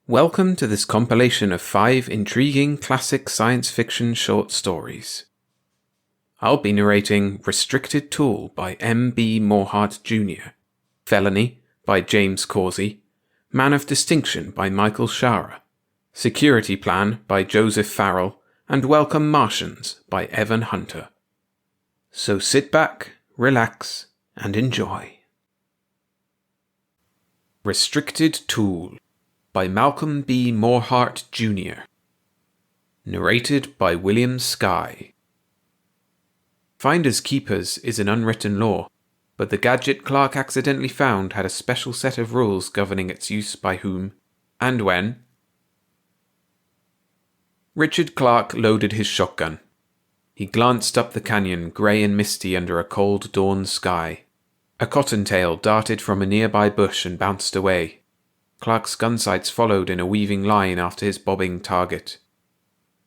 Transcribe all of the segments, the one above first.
Welcome to this compilation of 5 intriguing classic science fiction short stories. I'll be narrating Restricted Tool by M.B. Morehart Jr., Felony by James Causey, Man of Distinction by Michael Shaara, Security Plan by Joseph Farrell, and Welcome Martians by Evan Hunter. So sit back, relax, and enjoy. Restricted Tool by Malcolm B. Morehart Jr. Narrated by William Skye. Finders keepers is an unwritten law, but the gadget Clark accidentally found had a special set of rules governing its use by whom, and when. Richard Clark loaded his shotgun. He glanced up the canyon, grey and misty under a cold dawn sky. A cottontail darted from a nearby bush and bounced away. Clark's gunsights followed in a weaving line after his bobbing target.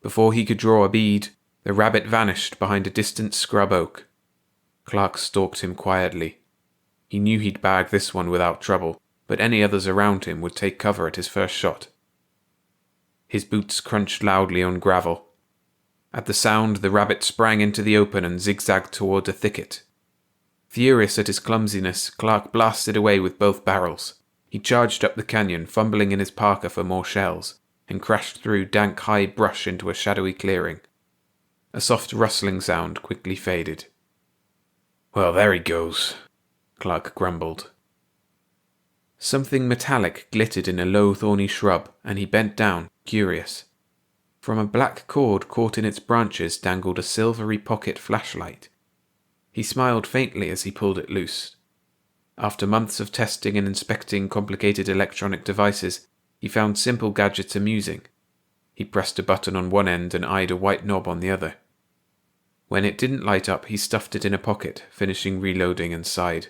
Before he could draw a bead, the rabbit vanished behind a distant scrub oak. Clark stalked him quietly. He knew he'd bag this one without trouble, but any others around him would take cover at his first shot. His boots crunched loudly on gravel. At the sound, the rabbit sprang into the open and zigzagged toward a thicket. Furious at his clumsiness, Clark blasted away with both barrels. He charged up the canyon, fumbling in his parka for more shells, and crashed through dank high brush into a shadowy clearing. A soft rustling sound quickly faded. "Well, there he goes," Clark grumbled. Something metallic glittered in a low thorny shrub, and he bent down, curious. From a black cord caught in its branches dangled a silvery pocket flashlight. He smiled faintly as he pulled it loose. After months of testing and inspecting complicated electronic devices, he found simple gadgets amusing. He pressed a button on one end and eyed a white knob on the other. When it didn't light up, he stuffed it in a pocket, finishing reloading, and sighed.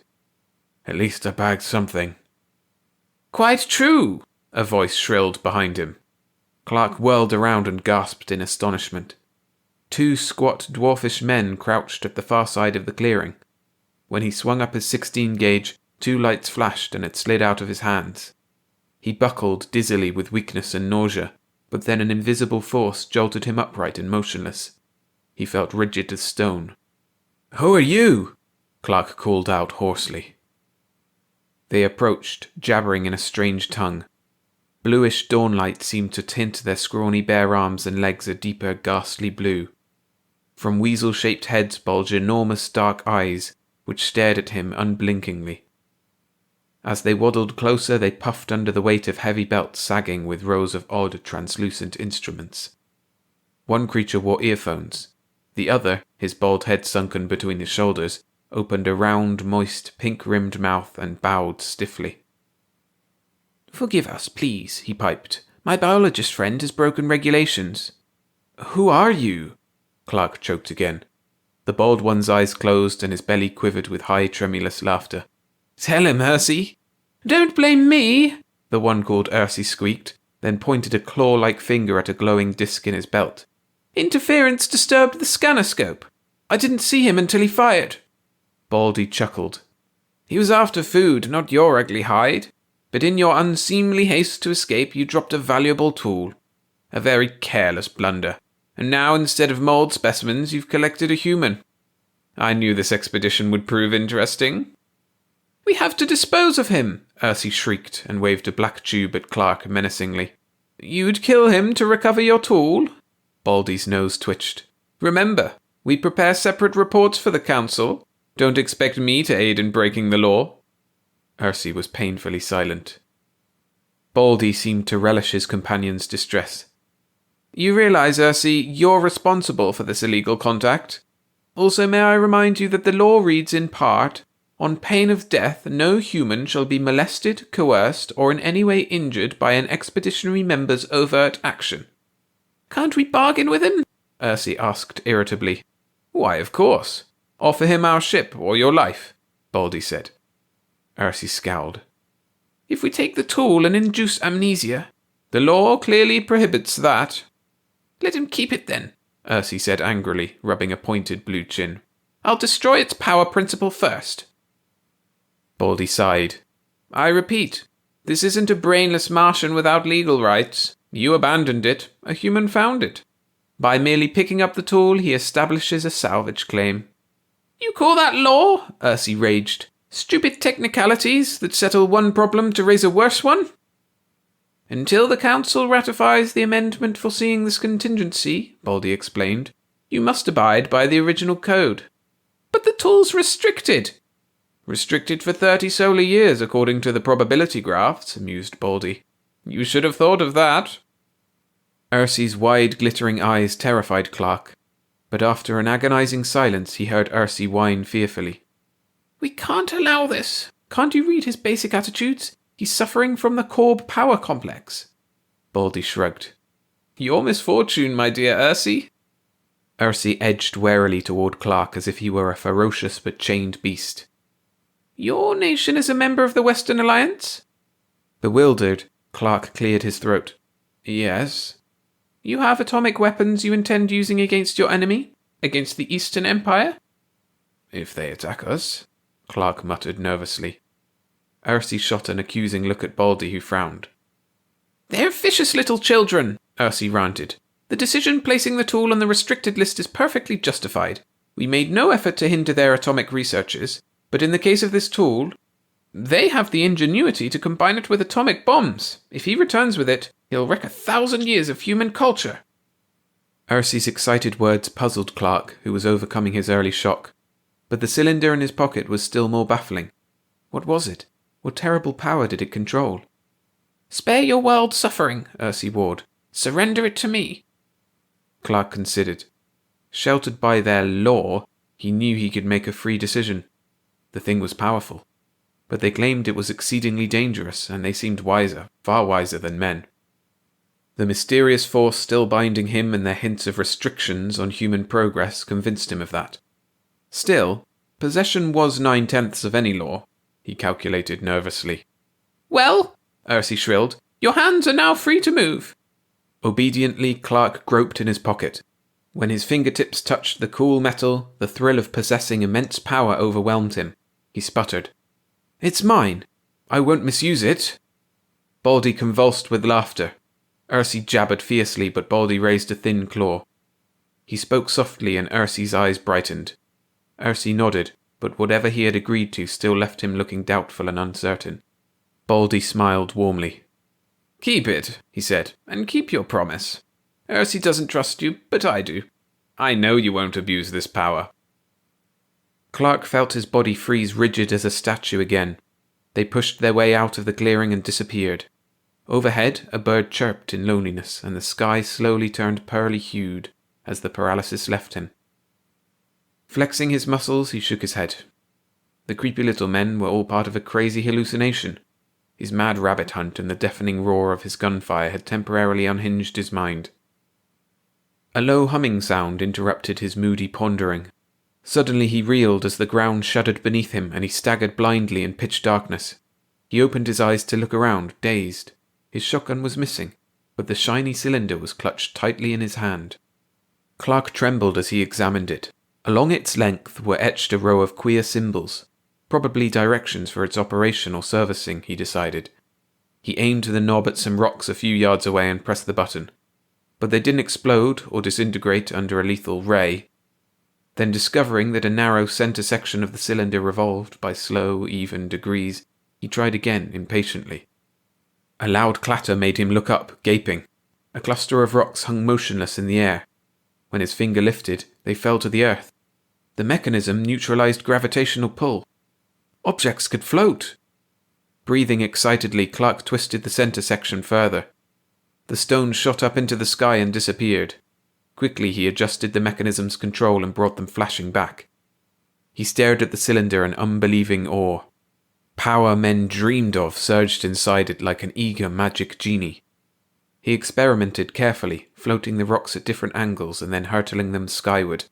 "At least I bagged something." "Quite true," a voice shrilled behind him. Clark whirled around and gasped in astonishment. 2 squat, dwarfish men crouched at the far side of the clearing. When he swung up his 16 gauge, 2 lights flashed and it slid out of his hands. He buckled dizzily with weakness and nausea, but then an invisible force jolted him upright and motionless. He felt rigid as stone. "Who are you?" Clark called out hoarsely. They approached, jabbering in a strange tongue. Bluish dawnlight seemed to tint their scrawny bare arms and legs a deeper, ghastly blue. From weasel-shaped heads bulged enormous dark eyes, which stared at him unblinkingly. As they waddled closer, they puffed under the weight of heavy belts sagging with rows of odd, translucent instruments. One creature wore earphones. The other, his bald head sunken between his shoulders, opened a round, moist, pink-rimmed mouth and bowed stiffly. "Forgive us, please," he piped. "My biologist friend has broken regulations." "Who are you?" Clark choked again. The bald one's eyes closed and his belly quivered with high, tremulous laughter. "Tell him, Ursi." "Don't blame me," the one called Ursi squeaked, then pointed a claw-like finger at a glowing disc in his belt. "Interference disturbed the scannerscope. I didn't see him until he fired." Baldy chuckled. "He was after food, not your ugly hide. But in your unseemly haste to escape, you dropped a valuable tool. A very careless blunder. And now, instead of mold specimens, you've collected a human. I knew this expedition would prove interesting." "We have to dispose of him," Ursi shrieked and waved a black tube at Clark menacingly. "You'd kill him to recover your tool?" Baldy's nose twitched. "Remember, we prepare separate reports for the council. Don't expect me to aid in breaking the law." Ursi was painfully silent. Baldy seemed to relish his companion's distress. "You realize, Ursi, you're responsible for this illegal contact. Also, may I remind you that the law reads in part, 'On pain of death, no human shall be molested, coerced, or in any way injured by an expeditionary member's overt action.'" "Can't we bargain with him?" Ursi asked irritably. "Why, of course. Offer him our ship or your life," Baldy said. Ursi scowled. "If we take the tool and induce amnesia, the law clearly prohibits that." "Let him keep it then," Ursi said angrily, rubbing a pointed blue chin. "I'll destroy its power principle first." Baldy sighed. "I repeat, This isn't a brainless Martian without legal rights. You abandoned it. A human found it. By merely picking up the tool, he establishes a salvage claim. You call that law? Ursi raged. Stupid technicalities that settle one problem to raise a worse one? Until the Council ratifies the amendment foreseeing this contingency, Baldy explained, you must abide by the original code. But the tool's restricted. Restricted for 30 solar years, according to the probability graphs, amused Baldy. You should have thought of that. Ursi's wide, glittering eyes terrified Clark, but after an agonizing silence he heard Ursi whine fearfully. We can't allow this. Can't you read his basic attitudes? He's suffering from the Corb power complex. Baldy shrugged. Your misfortune, my dear Ursi. Ursi edged warily toward Clark as if he were a ferocious but chained beast. Your nation is a member of the Western Alliance? Bewildered, Clark cleared his throat. Yes. You have atomic weapons you intend using against your enemy? Against the Eastern Empire? If they attack us, Clark muttered nervously. Ursi shot an accusing look at Baldy, who frowned. They're vicious little children, Ursi ranted. The decision placing the tool on the restricted list is perfectly justified. We made no effort to hinder their atomic researches, but in the case of this tool, they have the ingenuity to combine it with atomic bombs. If he returns with it, he'll wreck 1,000 years of human culture. Ursi's excited words puzzled Clark, who was overcoming his early shock. But the cylinder in his pocket was still more baffling. What was it? What terrible power did it control? Spare your world suffering, Ursi warned. Surrender it to me. Clark considered. Sheltered by their law, he knew he could make a free decision. The thing was powerful. But they claimed it was exceedingly dangerous, and they seemed wiser, far wiser than men. The mysterious force still binding him and their hints of restrictions on human progress convinced him of that. Still, possession was 9/10 of any law, he calculated nervously. Well, Ursi shrilled, your hands are now free to move. Obediently, Clark groped in his pocket. When his fingertips touched the cool metal, the thrill of possessing immense power overwhelmed him. He sputtered. It's mine. I won't misuse it. Baldy convulsed with laughter. Ursi jabbered fiercely, but Baldy raised a thin claw. He spoke softly, and Ursi's eyes brightened. Ursi nodded, but whatever he had agreed to still left him looking doubtful and uncertain. Baldy smiled warmly. Keep it, he said, and keep your promise. Ursi doesn't trust you, but I do. I know you won't abuse this power. Clark felt his body freeze rigid as a statue again. They pushed their way out of the clearing and disappeared. Overhead, a bird chirped in loneliness, and the sky slowly turned pearly-hued as the paralysis left him. Flexing his muscles, he shook his head. The creepy little men were all part of a crazy hallucination. His mad rabbit hunt and the deafening roar of his gunfire had temporarily unhinged his mind. A low humming sound interrupted his moody pondering. Suddenly he reeled as the ground shuddered beneath him, and he staggered blindly in pitch darkness. He opened his eyes to look around, dazed. His shotgun was missing, but the shiny cylinder was clutched tightly in his hand. Clark trembled as he examined it. Along its length were etched a row of queer symbols, probably directions for its operation or servicing, he decided. He aimed the knob at some rocks a few yards away and pressed the button. But they didn't explode or disintegrate under a lethal ray. Then, discovering that a narrow center section of the cylinder revolved by slow, even degrees, he tried again impatiently. A loud clatter made him look up, gaping. A cluster of rocks hung motionless in the air. When his finger lifted, they fell to the earth. The mechanism neutralized gravitational pull. Objects could float. Breathing excitedly, Clark twisted the center section further. The stone shot up into the sky and disappeared. Quickly he adjusted the mechanism's control and brought them flashing back. He stared at the cylinder in unbelieving awe. Power men dreamed of surged inside it like an eager magic genie. He experimented carefully, floating the rocks at different angles and then hurtling them skyward.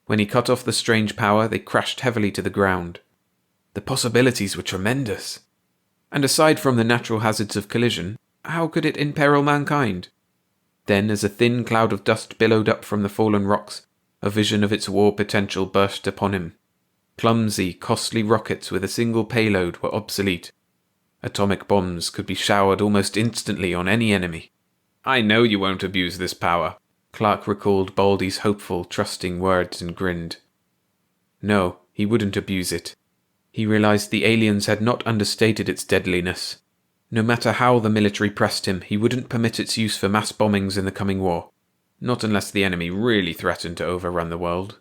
When he cut off the strange power, they crashed heavily to the ground. The possibilities were tremendous. And aside from the natural hazards of collision, how could it imperil mankind? Then, as a thin cloud of dust billowed up from the fallen rocks, a vision of its war potential burst upon him. Clumsy, costly rockets with a single payload were obsolete. Atomic bombs could be showered almost instantly on any enemy. "I know you won't abuse this power." Clark recalled Baldy's hopeful, trusting words and grinned. No, he wouldn't abuse it. He realized the aliens had not understated its deadliness. No matter how the military pressed him, he wouldn't permit its use for mass bombings in the coming war. Not unless the enemy really threatened to overrun the world.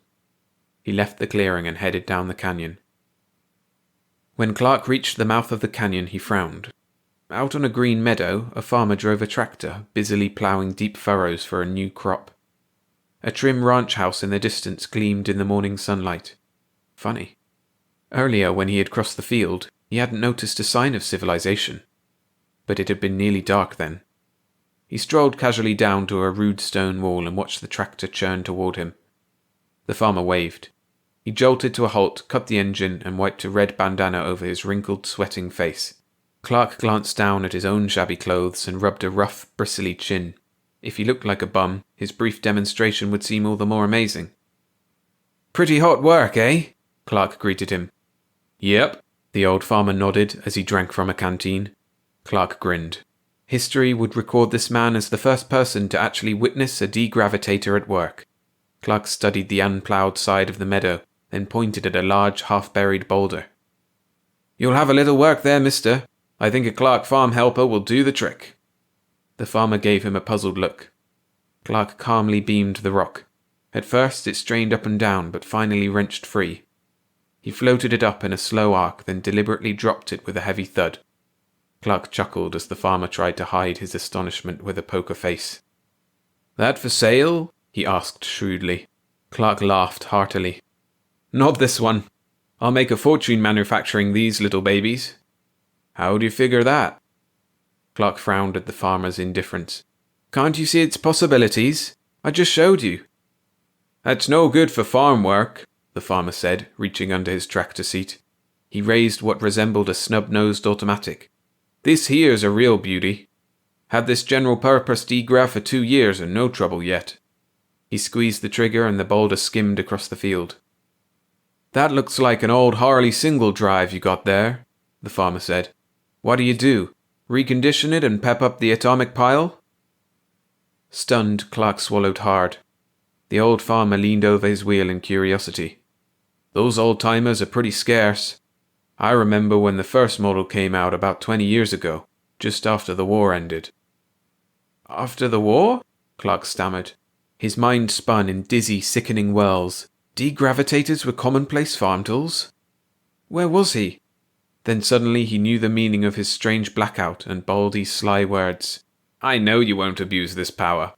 He left the clearing and headed down the canyon. When Clark reached the mouth of the canyon, he frowned. Out on a green meadow, a farmer drove a tractor, busily ploughing deep furrows for a new crop. A trim ranch house in the distance gleamed in the morning sunlight. Funny. Earlier, when he had crossed the field, he hadn't noticed a sign of civilization. But it had been nearly dark then. He strolled casually down to a rude stone wall and watched the tractor churn toward him. The farmer waved. He jolted to a halt, cut the engine, and wiped a red bandana over his wrinkled, sweating face. Clark glanced down at his own shabby clothes and rubbed a rough, bristly chin. If he looked like a bum, his brief demonstration would seem all the more amazing. "Pretty hot work, eh?" Clark greeted him. "Yep," the old farmer nodded as he drank from a canteen. Clark grinned. History would record this man as the first person to actually witness a degravitator at work. Clark studied the unploughed side of the meadow, then pointed at a large, half-buried boulder. "You'll have a little work there, mister. I think a Clark farm helper will do the trick." The farmer gave him a puzzled look. Clark calmly beamed the rock. At first it strained up and down, but finally wrenched free. He floated it up in a slow arc, then deliberately dropped it with a heavy thud. Clark chuckled as the farmer tried to hide his astonishment with a poker face. "That for sale?" he asked shrewdly. Clark laughed heartily. "Not this one. I'll make a fortune manufacturing these little babies." "How do you figure that?" Clark frowned at the farmer's indifference. "Can't you see its possibilities? I just showed you." "That's no good for farm work," the farmer said, reaching under his tractor seat. He raised what resembled a snub-nosed automatic. "This here's a real beauty. Had this general-purpose degrav for 2 years and no trouble yet." He squeezed the trigger and the boulder skimmed across the field. "That looks like an old Harley single drive you got there," the farmer said. "What do? Recondition it and pep up the atomic pile?" Stunned, Clark swallowed hard. The old farmer leaned over his wheel in curiosity. "Those old-timers are pretty scarce. I remember when the first model came out about 20 years ago, just after the war ended." "After the war?" Clark stammered. His mind spun in dizzy, sickening whirls. Degravitators were commonplace farm tools? Where was he? Then suddenly he knew the meaning of his strange blackout and Baldy's sly words. "I know you won't abuse this power."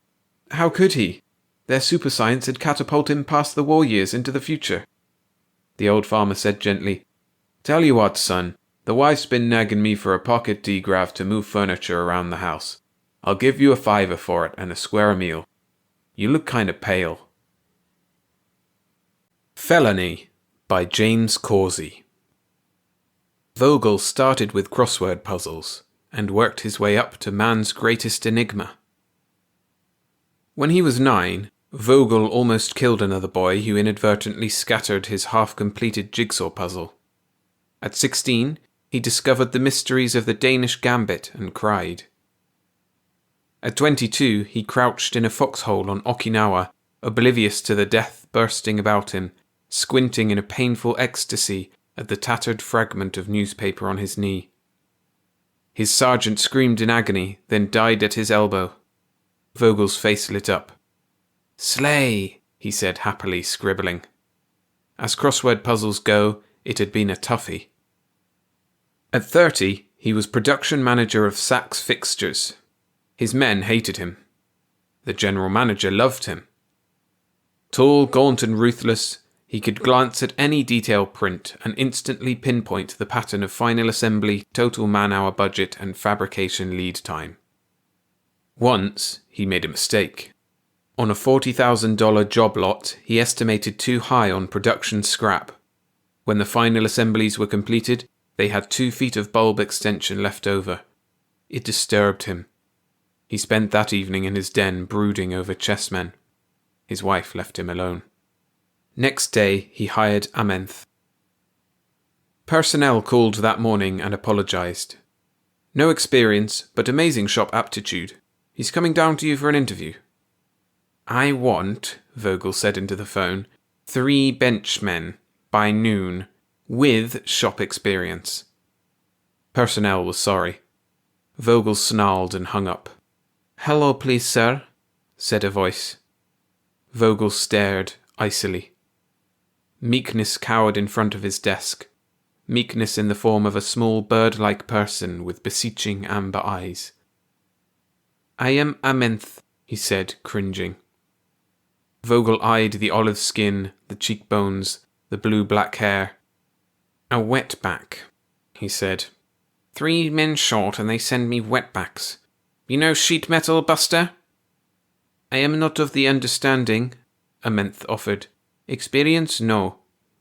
How could he? Their super science had catapulted him past the war years into the future. The old farmer said gently, "Tell you what, son, the wife's been nagging me for a pocket degrav to move furniture around the house. I'll give you a $5 for it and a square meal. You look kind of pale." Felony by James Causey. Vogel started with crossword puzzles and worked his way up to man's greatest enigma. When he was 9, Vogel almost killed another boy who inadvertently scattered his half-completed jigsaw puzzle. At 16, he discovered the mysteries of the Danish gambit and cried. At 22, he crouched in a foxhole on Okinawa, oblivious to the death bursting about him, squinting in a painful ecstasy at the tattered fragment of newspaper on his knee. His sergeant screamed in agony, then died at his elbow. Vogel's face lit up. "Slay," he said happily, scribbling. As crossword puzzles go, it had been a toughie. At 30, he was production manager of Saks Fixtures. His men hated him. The general manager loved him. Tall, gaunt and ruthless, he could glance at any detail print and instantly pinpoint the pattern of final assembly, total man-hour budget and fabrication lead time. Once, he made a mistake. On a $40,000 job lot, he estimated too high on production scrap. When the final assemblies were completed, they had 2 feet of bulb extension left over. It disturbed him. He spent that evening in his den brooding over chessmen. His wife left him alone. Next day, he hired Amenth. Personnel called that morning and apologized. No experience, but amazing shop aptitude. He's coming down to you for an interview. I want, Vogel said into the phone, 3 benchmen, by noon, with shop experience. Personnel was sorry. Vogel snarled and hung up. Hello, please, sir, said a voice. Vogel stared, icily. Meekness cowered in front of his desk. Meekness in the form of a small bird-like person with beseeching amber eyes. I am Amenth, he said, cringing. Vogel eyed the olive skin, the cheekbones, the blue-black hair. A wetback, he said. 3 men short and they send me wetbacks. You know sheet metal, Buster? I am not of the understanding, Amenth offered. Experience, no.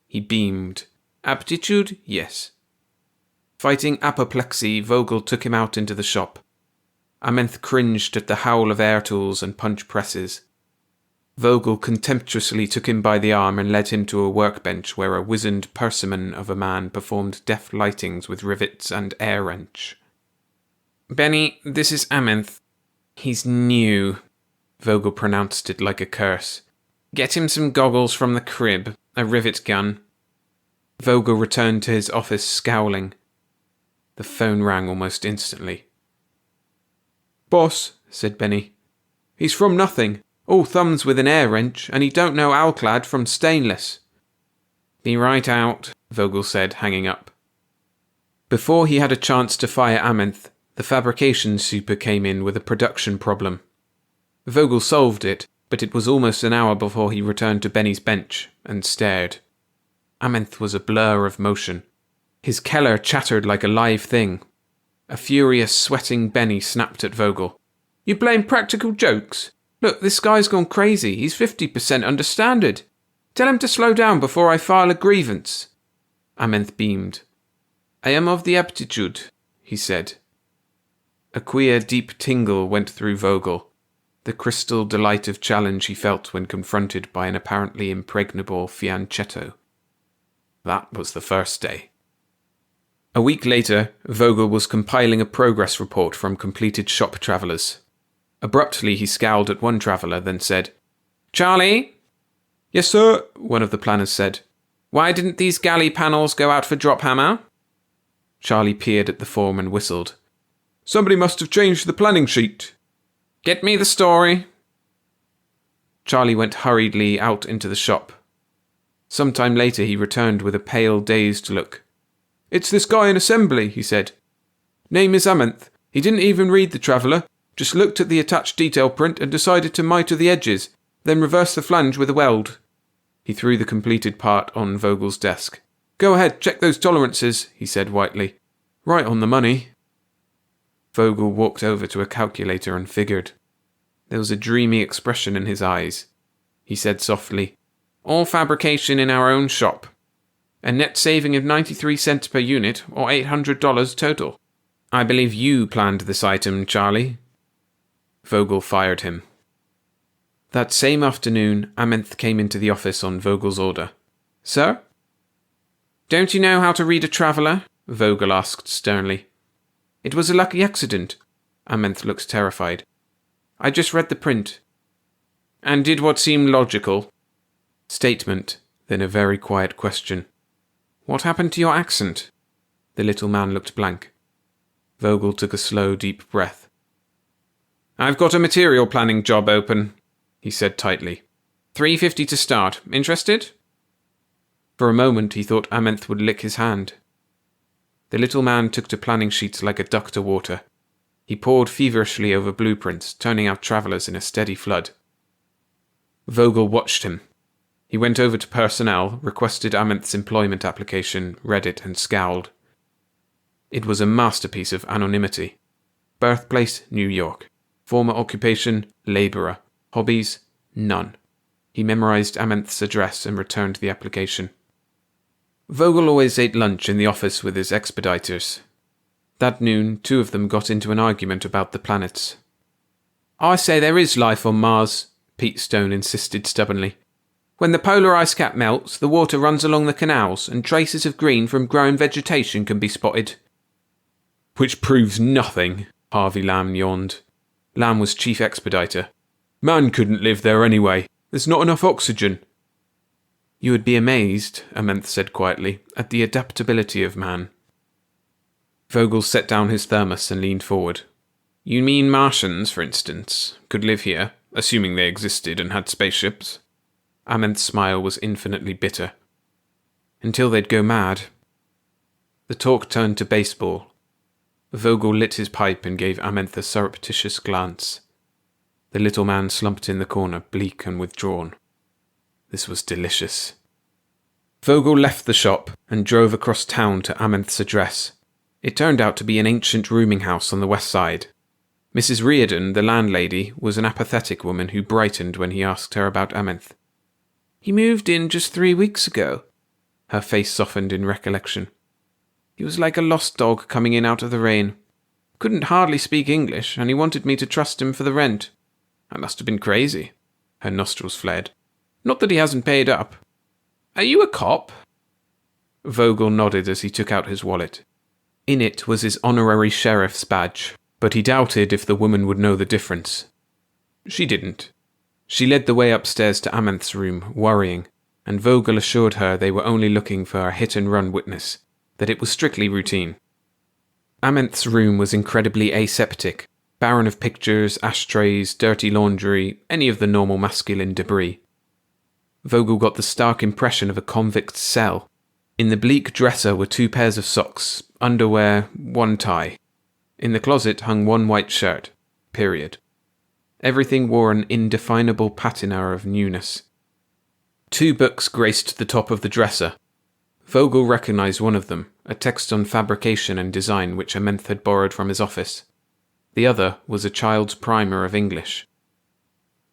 He beamed. Aptitude, yes. Fighting apoplexy, Vogel took him out into the shop. Amenth cringed at the howl of air tools and punch presses. Vogel contemptuously took him by the arm and led him to a workbench where a wizened persimmon of a man performed deft lightings with rivets and air wrench. Benny, this is Amenth. He's new. Vogel pronounced it like a curse. Get him some goggles from the crib, a rivet gun. Vogel returned to his office scowling. The phone rang almost instantly. Boss, said Benny. He's from nothing. All thumbs with an air wrench, and he don't know alclad from stainless. Be right out, Vogel said, hanging up. Before he had a chance to fire Amenth, the fabrication super came in with a production problem. Vogel solved it, but it was almost an hour before he returned to Benny's bench and stared. Amenth was a blur of motion. His Keller chattered like a live thing. A furious, sweating Benny snapped at Vogel. You playing practical jokes? Look, this guy's gone crazy. He's 50% understanded. Tell him to slow down before I file a grievance. Amenth beamed. I am of the aptitude, he said. A queer, deep tingle went through Vogel, the crystal delight of challenge he felt when confronted by an apparently impregnable fianchetto. That was the first day. A week later, Vogel was compiling a progress report from completed shop travellers. Abruptly, he scowled at one traveller, then said, Charlie? Yes, sir, one of the planners said. Why didn't these galley panels go out for drop hammer? Charlie peered at the form and whistled. Somebody must have changed the planning sheet. Get me the story. Charlie went hurriedly out into the shop. Some time later he returned with a pale, dazed look. It's this guy in assembly, he said. Name is Amenth. He didn't even read the traveller, just looked at the attached detail print and decided to mitre the edges, then reverse the flange with a weld. He threw the completed part on Vogel's desk. Go ahead, check those tolerances, he said whitely. Right on the money. Vogel walked over to a calculator and figured. There was a dreamy expression in his eyes. He said softly, All fabrication in our own shop. A net saving of 93 cents per unit, or $800 total. I believe you planned this item, Charlie. Vogel fired him. That same afternoon, Amenth came into the office on Vogel's order. Sir? Don't you know how to read a traveller? Vogel asked sternly. It was a lucky accident. Amenth looked terrified. I just read the print. And did what seemed logical. Statement, then a very quiet question. What happened to your accent? The little man looked blank. Vogel took a slow, deep breath. I've got a material planning job open, he said tightly. $3.50 to start. Interested? For a moment he thought Amenth would lick his hand. The little man took to planning sheets like a duck to water. He pored feverishly over blueprints, turning out travellers in a steady flood. Vogel watched him. He went over to personnel, requested Amenth's employment application, read it and scowled. It was a masterpiece of anonymity. Birthplace, New York. Former occupation, labourer. Hobbies, none. He memorised Amenth's address and returned the application. Vogel always ate lunch in the office with his expediters. That noon, 2 of them got into an argument about the planets. I say there is life on Mars, Pete Stone insisted stubbornly. When the polar ice cap melts, the water runs along the canals and traces of green from growing vegetation can be spotted. Which proves nothing, Harvey Lamb yawned. Lamb was chief expediter. Man couldn't live there anyway. There's not enough oxygen. You would be amazed, Amenth said quietly, at the adaptability of man. Vogel set down his thermos and leaned forward. You mean Martians, for instance, could live here, assuming they existed and had spaceships? Amenth's smile was infinitely bitter. Until they'd go mad. The talk turned to baseball. Vogel lit his pipe and gave Amenth a surreptitious glance. The little man slumped in the corner, bleak and withdrawn. This was delicious. Vogel left the shop and drove across town to Amenth's address. It turned out to be an ancient rooming house on the west side. Mrs. Reardon, the landlady, was an apathetic woman who brightened when he asked her about Amenth. He moved in just 3 weeks ago. Her face softened in recollection. He was like a lost dog coming in out of the rain. Couldn't hardly speak English, and he wanted me to trust him for the rent. I must have been crazy. Her nostrils flared. Not that he hasn't paid up. Are you a cop? Vogel nodded as he took out his wallet. In it was his honorary sheriff's badge, but he doubted if the woman would know the difference. She didn't. She led the way upstairs to Amenth's room, worrying, and Vogel assured her they were only looking for a hit-and-run witness, that it was strictly routine. Amenth's room was incredibly aseptic, barren of pictures, ashtrays, dirty laundry, any of the normal masculine debris. Vogel got the stark impression of a convict's cell. In the bleak dresser were 2 pairs of socks, underwear, 1 tie. In the closet hung 1 white shirt. Period. Everything wore an indefinable patina of newness. 2 books graced the top of the dresser. Vogel recognized one of them, a text on fabrication and design which Amenth had borrowed from his office. The other was a child's primer of English.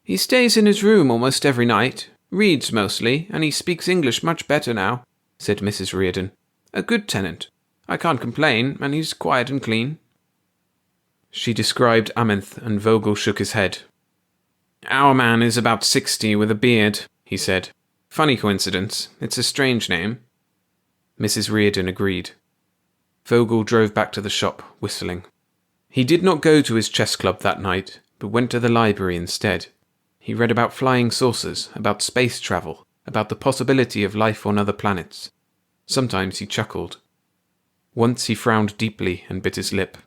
He stays in his room almost every night, reads mostly, and he speaks English much better now, said Mrs. Reardon. A good tenant. I can't complain, and he's quiet and clean. She described Amenth, and Vogel shook his head. Our man is about 60 with a beard, he said. Funny coincidence. It's a strange name. Mrs. Reardon agreed. Vogel drove back to the shop, whistling. He did not go to his chess club that night, but went to the library instead. He read about flying saucers, about space travel, about the possibility of life on other planets. Sometimes he chuckled. Once he frowned deeply and bit his lip.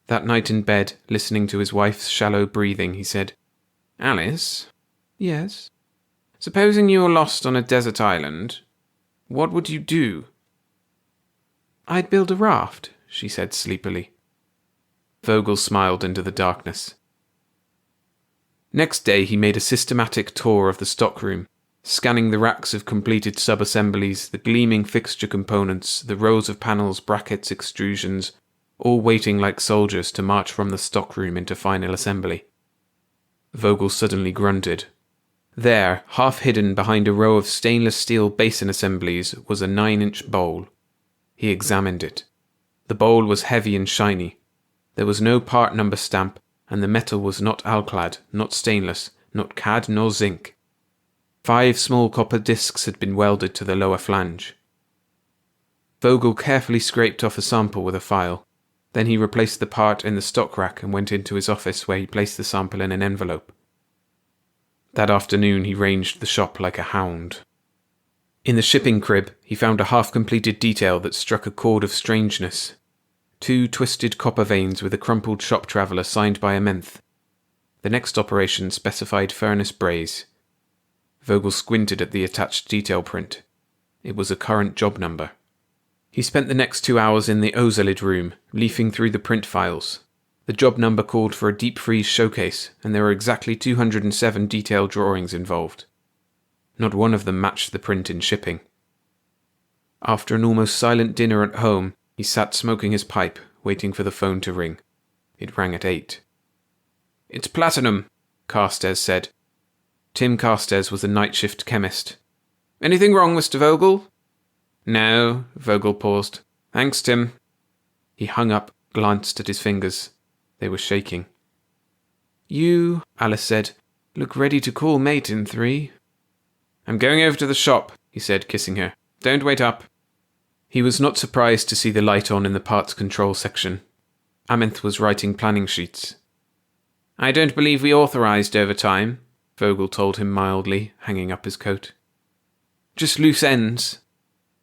That night in bed, listening to his wife's shallow breathing, he said, Alice? Yes? Supposing you were lost on a desert island, what would you do? I'd build a raft, she said sleepily. Vogel smiled into the darkness. Next day he made a systematic tour of the stockroom, scanning the racks of completed sub-assemblies, the gleaming fixture components, the rows of panels, brackets, extrusions, all waiting like soldiers to march from the stockroom into final assembly. Vogel suddenly grunted. There, half hidden behind a row of stainless steel basin assemblies, was a 9-inch bowl. He examined it. The bowl was heavy and shiny. There was no part number stamp, and the metal was not alclad, not stainless, not cad nor zinc. 5 small copper discs had been welded to the lower flange. Vogel carefully scraped off a sample with a file. Then he replaced the part in the stock rack and went into his office where he placed the sample in an envelope. That afternoon he ranged the shop like a hound. In the shipping crib, he found a half-completed detail that struck a chord of strangeness. 2 twisted copper vanes with a crumpled shop traveller signed by Amenth. The next operation specified furnace braze. Vogel squinted at the attached detail print. It was a current job number. He spent the next 2 hours in the Ozalid room, leafing through the print files. The job number called for a deep freeze showcase, and there were exactly 207 detailed drawings involved. Not one of them matched the print in shipping. After an almost silent dinner at home, he sat smoking his pipe, waiting for the phone to ring. It rang at 8. It's Platinum, Carstairs said. Tim Carstairs was a night shift chemist. Anything wrong, Mr. Vogel? No, Vogel paused. Thanks, Tim. He hung up, glanced at his fingers. They were shaking. You, Alice said, look ready to call mate in 3. I'm going over to the shop, he said, kissing her. Don't wait up. He was not surprised to see the light on in the parts control section. Amenth was writing planning sheets. "I don't believe we authorized overtime," Vogel told him mildly, hanging up his coat. "Just loose ends."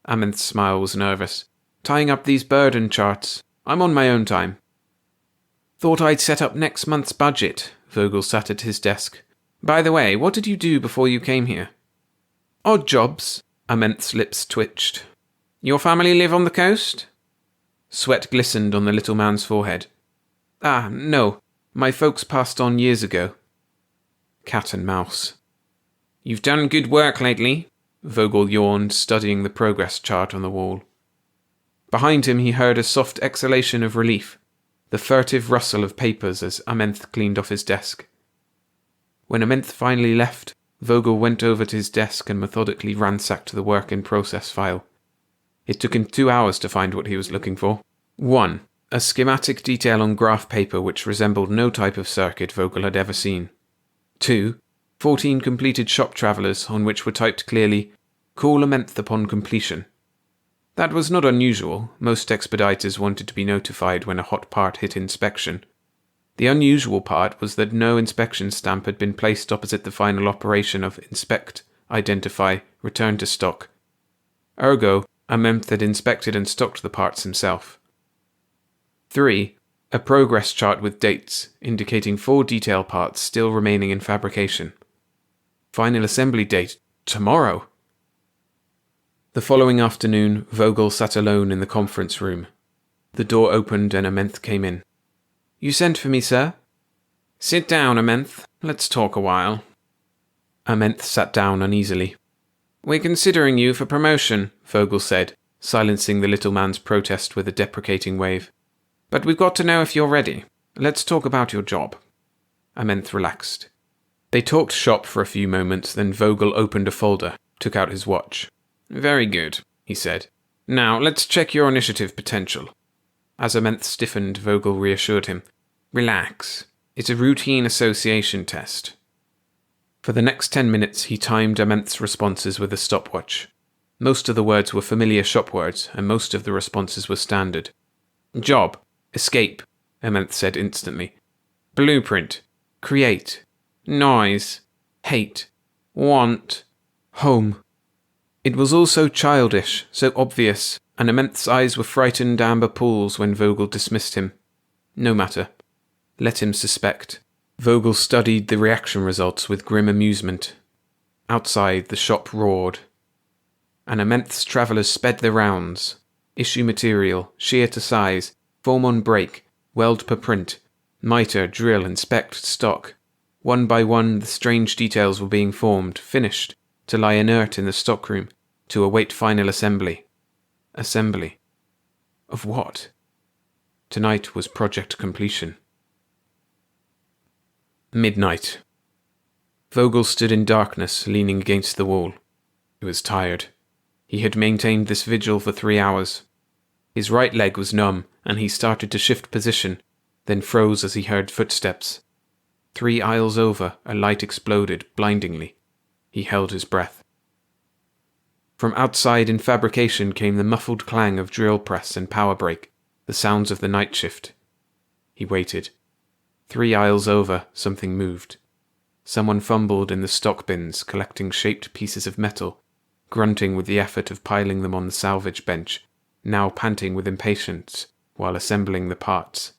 Amenth's smile was nervous. "Tying up these burden charts. I'm on my own time." "Thought I'd set up next month's budget." Vogel sat at his desk. "By the way, what did you do before you came here?" "Odd jobs." Amenth's lips twitched. "Your family live on the coast?" Sweat glistened on the little man's forehead. No. My folks passed on years ago." Cat and mouse. "You've done good work lately," Vogel yawned, studying the progress chart on the wall. Behind him he heard a soft exhalation of relief, the furtive rustle of papers as Amenth cleaned off his desk. When Amenth finally left, Vogel went over to his desk and methodically ransacked the work-in-process file. It took him 2 hours to find what he was looking for. 1. A schematic detail on graph paper which resembled no type of circuit Vogel had ever seen. 2. 14 completed shop travelers on which were typed clearly, "Call Amenth upon completion." That was not unusual. Most expediters wanted to be notified when a hot part hit inspection. The unusual part was that no inspection stamp had been placed opposite the final operation of inspect, identify, return to stock. Ergo, Amenth had inspected and stocked the parts himself. 3. A progress chart with dates, indicating 4 detail parts still remaining in fabrication. Final assembly date, tomorrow. The following afternoon, Vogel sat alone in the conference room. The door opened and Amenth came in. "You sent for me, sir?" "Sit down, Amenth. Let's talk a while." Amenth sat down uneasily. "We're considering you for promotion," Vogel said, silencing the little man's protest with a deprecating wave. "But we've got to know if you're ready. Let's talk about your job." Amenth relaxed. They talked shop for a few moments, then Vogel opened a folder, took out his watch. "Very good," he said. "Now, let's check your initiative potential." As Amenth stiffened, Vogel reassured him. "Relax. It's a routine association test." For the next 10 minutes, he timed Amenth's responses with a stopwatch. Most of the words were familiar shop words, and most of the responses were standard. "Job. Escape," Amenth said instantly. "Blueprint. Create. Noise. Hate. Want. Home." It was all so childish, so obvious, and Amenth's eyes were frightened amber pools when Vogel dismissed him. No matter. Let him suspect. Vogel studied the reaction results with grim amusement. Outside, the shop roared. And Amenth's travellers sped their rounds. Issue material, shear to size, form on break, weld per print, miter, drill, inspect, stock. One by one, the strange details were being formed, finished, to lie inert in the stockroom, to await final assembly. Assembly. Of what? Tonight was project completion. Midnight. Vogel stood in darkness, leaning against the wall. He was tired. He had maintained this vigil for 3 hours. His right leg was numb, and he started to shift position, then froze as he heard footsteps. 3 aisles over, a light exploded, blindingly. He held his breath. From outside in fabrication came the muffled clang of drill press and power brake, the sounds of the night shift. He waited. 3 aisles over, something moved. Someone fumbled in the stock bins, collecting shaped pieces of metal, grunting with the effort of piling them on the salvage bench, now panting with impatience while assembling the parts.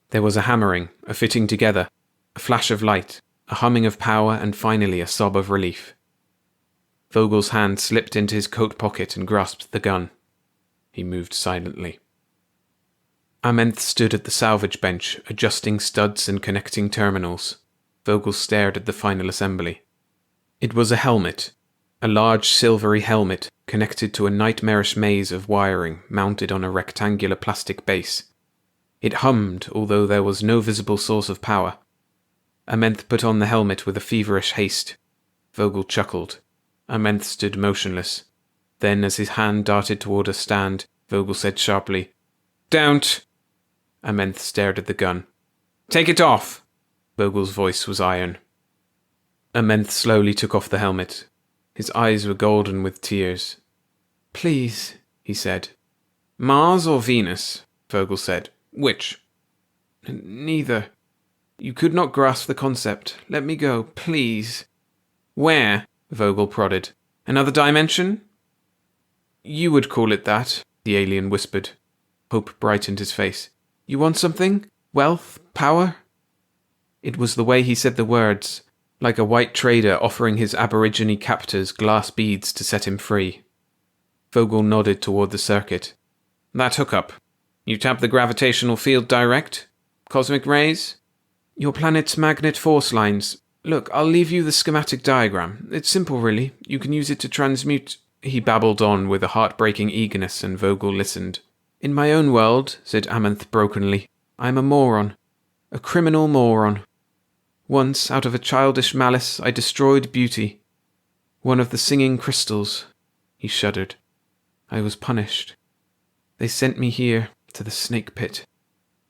There was a hammering, a fitting together, a flash of light, a humming of power, and finally a sob of relief. Vogel's hand slipped into his coat pocket and grasped the gun. He moved silently. Amenth stood at the salvage bench, adjusting studs and connecting terminals. Vogel stared at the final assembly. It was a helmet, a large silvery helmet connected to a nightmarish maze of wiring mounted on a rectangular plastic base. It hummed, although there was no visible source of power. Amenth put on the helmet with a feverish haste. Vogel chuckled. Amenth stood motionless. Then, as his hand darted toward a stand, Vogel said sharply, "Don't!" Amenth stared at the gun. "Take it off!" Vogel's voice was iron. Amenth slowly took off the helmet. His eyes were golden with tears. "Please," he said. Mars or Venus? Vogel said. Which? Neither. You could not grasp the concept. Let me go, please. Where? Vogel prodded. Another dimension? You would call it that, the alien whispered. Hope brightened his face. You want something? Wealth? Power? It was the way he said the words, like a white trader offering his aborigine captors glass beads to set him free. Vogel nodded toward the circuit. That hookup. You tap the gravitational field direct? Cosmic rays? Your planet's magnet force lines. Look, I'll leave you the schematic diagram. It's simple, really. You can use it to transmute... He babbled on with a heartbreaking eagerness, and Vogel listened. In my own world, said Amenth brokenly, I'm a moron. A criminal moron. Once, out of a childish malice, I destroyed beauty. One of the singing crystals. He shuddered. I was punished. They sent me here, to the snake pit.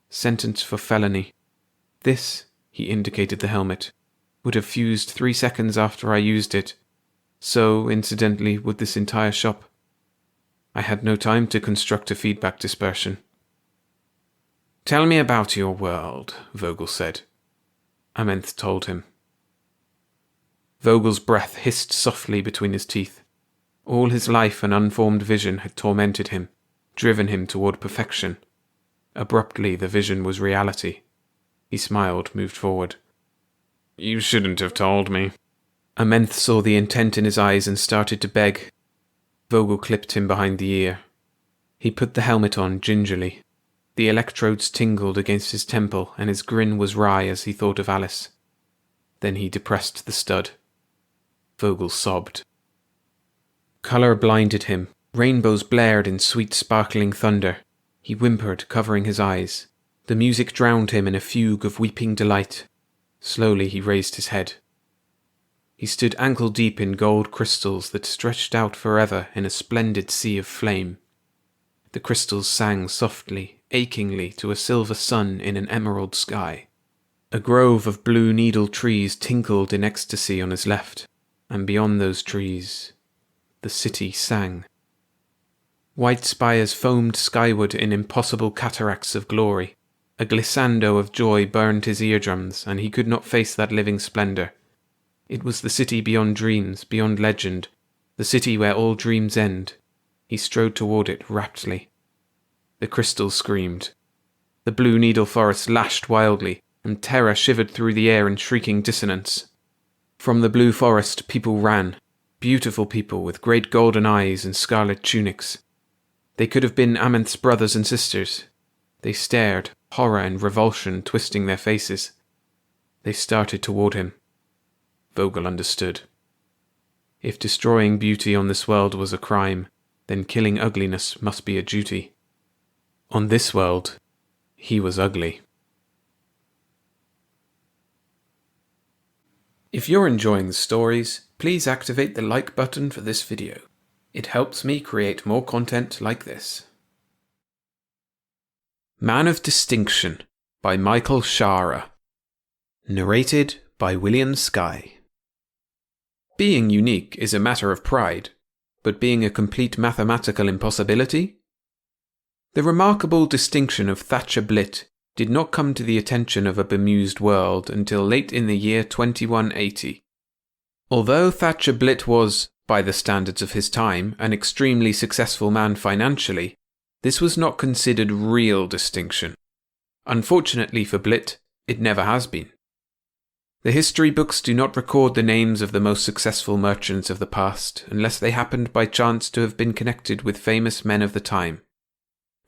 Sentenced for felony. This, he indicated the helmet, would have fused 3 seconds after I used it. So, incidentally, would this entire shop. I had no time to construct a feedback dispersion. Tell me about your world, Vogel said. Amenth told him. Vogel's breath hissed softly between his teeth. All his life and unformed vision had tormented him, driven him toward perfection. Abruptly, the vision was reality. He smiled, moved forward. You shouldn't have told me. Amenth saw the intent in his eyes and started to beg. Vogel clipped him behind the ear. He put the helmet on gingerly. The electrodes tingled against his temple, and his grin was wry as he thought of Alice. Then he depressed the stud. Vogel sobbed. Colour blinded him. Rainbows blared in sweet sparkling thunder. He whimpered, covering his eyes. The music drowned him in a fugue of weeping delight. Slowly he raised his head. He stood ankle-deep in gold crystals that stretched out forever in a splendid sea of flame. The crystals sang softly, achingly to a silver sun in an emerald sky. A grove of blue needle trees tinkled in ecstasy on his left, and beyond those trees, the city sang. White spires foamed skyward in impossible cataracts of glory. A glissando of joy burned his eardrums, and he could not face that living splendor. It was the city beyond dreams, beyond legend, the city where all dreams end. He strode toward it raptly. The crystals screamed. The blue needle forest lashed wildly, and terror shivered through the air in shrieking dissonance. From the blue forest people ran, beautiful people with great golden eyes and scarlet tunics. They could have been Amenth's brothers and sisters. They stared, horror and revulsion twisting their faces. They started toward him. Vogel understood. If destroying beauty on this world was a crime, then killing ugliness must be a duty. On this world, he was ugly. If you're enjoying the stories, please activate the like button for this video. It helps me create more content like this. Man of Distinction by Michael Shaara. Narrated by William Skye. Being unique is a matter of pride, but being a complete mathematical impossibility? The remarkable distinction of Thatcher Blitt did not come to the attention of a bemused world until late in the year 2180. Although Thatcher Blitt was, by the standards of his time, an extremely successful man financially, this was not considered real distinction. Unfortunately for Blitt, it never has been. The history books do not record the names of the most successful merchants of the past, unless they happened by chance to have been connected with famous men of the time.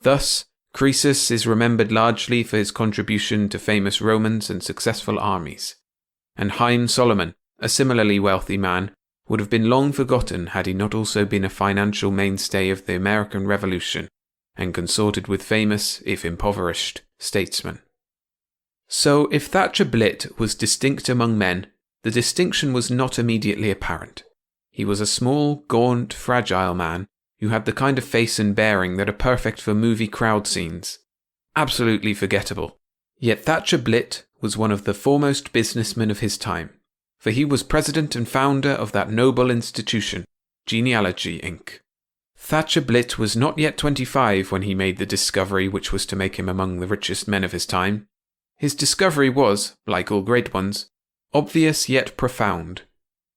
Thus, Croesus is remembered largely for his contribution to famous Romans and successful armies, and Haym Solomon, a similarly wealthy man, would have been long forgotten had he not also been a financial mainstay of the American Revolution, and consorted with famous, if impoverished, statesmen. So, if Thatcher Blitt was distinct among men, the distinction was not immediately apparent. He was a small, gaunt, fragile man who had the kind of face and bearing that are perfect for movie crowd scenes. Absolutely forgettable. Yet Thatcher Blitt was one of the foremost businessmen of his time, for he was president and founder of that noble institution, Genealogy, Inc. Thatcher Blitt was not yet 25 when he made the discovery which was to make him among the richest men of his time. His discovery was, like all great ones, obvious yet profound.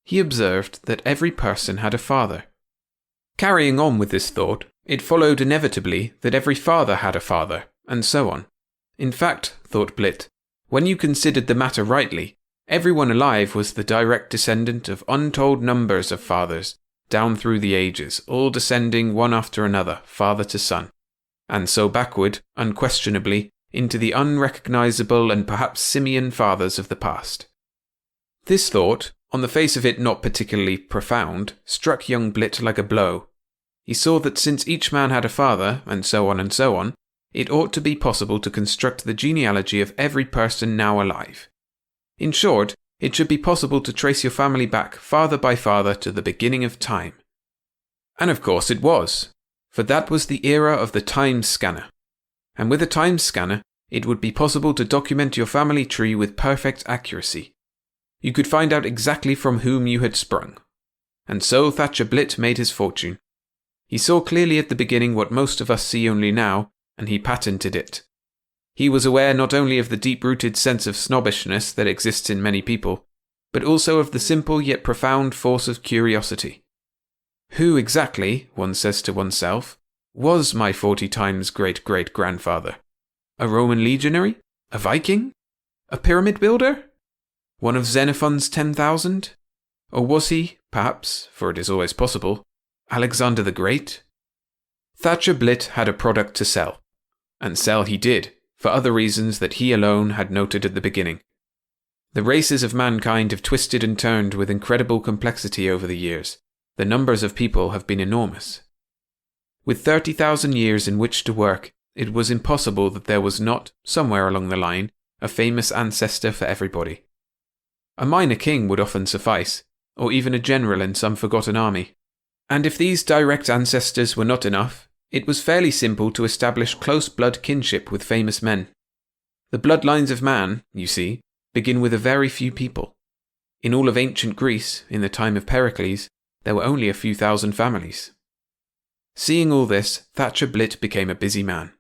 He observed that every person had a father. Carrying on with this thought, it followed inevitably that every father had a father, and so on. In fact, thought Blitt, when you considered the matter rightly, everyone alive was the direct descendant of untold numbers of fathers, down through the ages, all descending one after another, father to son, and so backward, unquestionably, into the unrecognizable and perhaps simian fathers of the past. This thought, on the face of it not particularly profound, struck young Blitt like a blow. He saw that since each man had a father, and so on, it ought to be possible to construct the genealogy of every person now alive. In short, it should be possible to trace your family back father by father to the beginning of time. And of course it was, for that was the era of the time scanner. And with a time scanner, it would be possible to document your family tree with perfect accuracy. You could find out exactly from whom you had sprung. And so Thatcher Blitt made his fortune. He saw clearly at the beginning what most of us see only now, and he patented it. He was aware not only of the deep-rooted sense of snobbishness that exists in many people, but also of the simple yet profound force of curiosity. Who exactly, one says to oneself, was my 40 times great-great-grandfather? A Roman legionary? A Viking? A pyramid builder? One of Xenophon's 10,000? Or was he, perhaps, for it is always possible, Alexander the Great? Thatcher Blitt had a product to sell. And sell he did, for other reasons that he alone had noted at the beginning. The races of mankind have twisted and turned with incredible complexity over the years. The numbers of people have been enormous. With 30,000 years in which to work, it was impossible that there was not, somewhere along the line, a famous ancestor for everybody. A minor king would often suffice, or even a general in some forgotten army. And if these direct ancestors were not enough, it was fairly simple to establish close blood kinship with famous men. The bloodlines of man, you see, begin with a very few people. In all of ancient Greece, in the time of Pericles, there were only a few thousand families. Seeing all this, Thatcher Blitt became a busy man.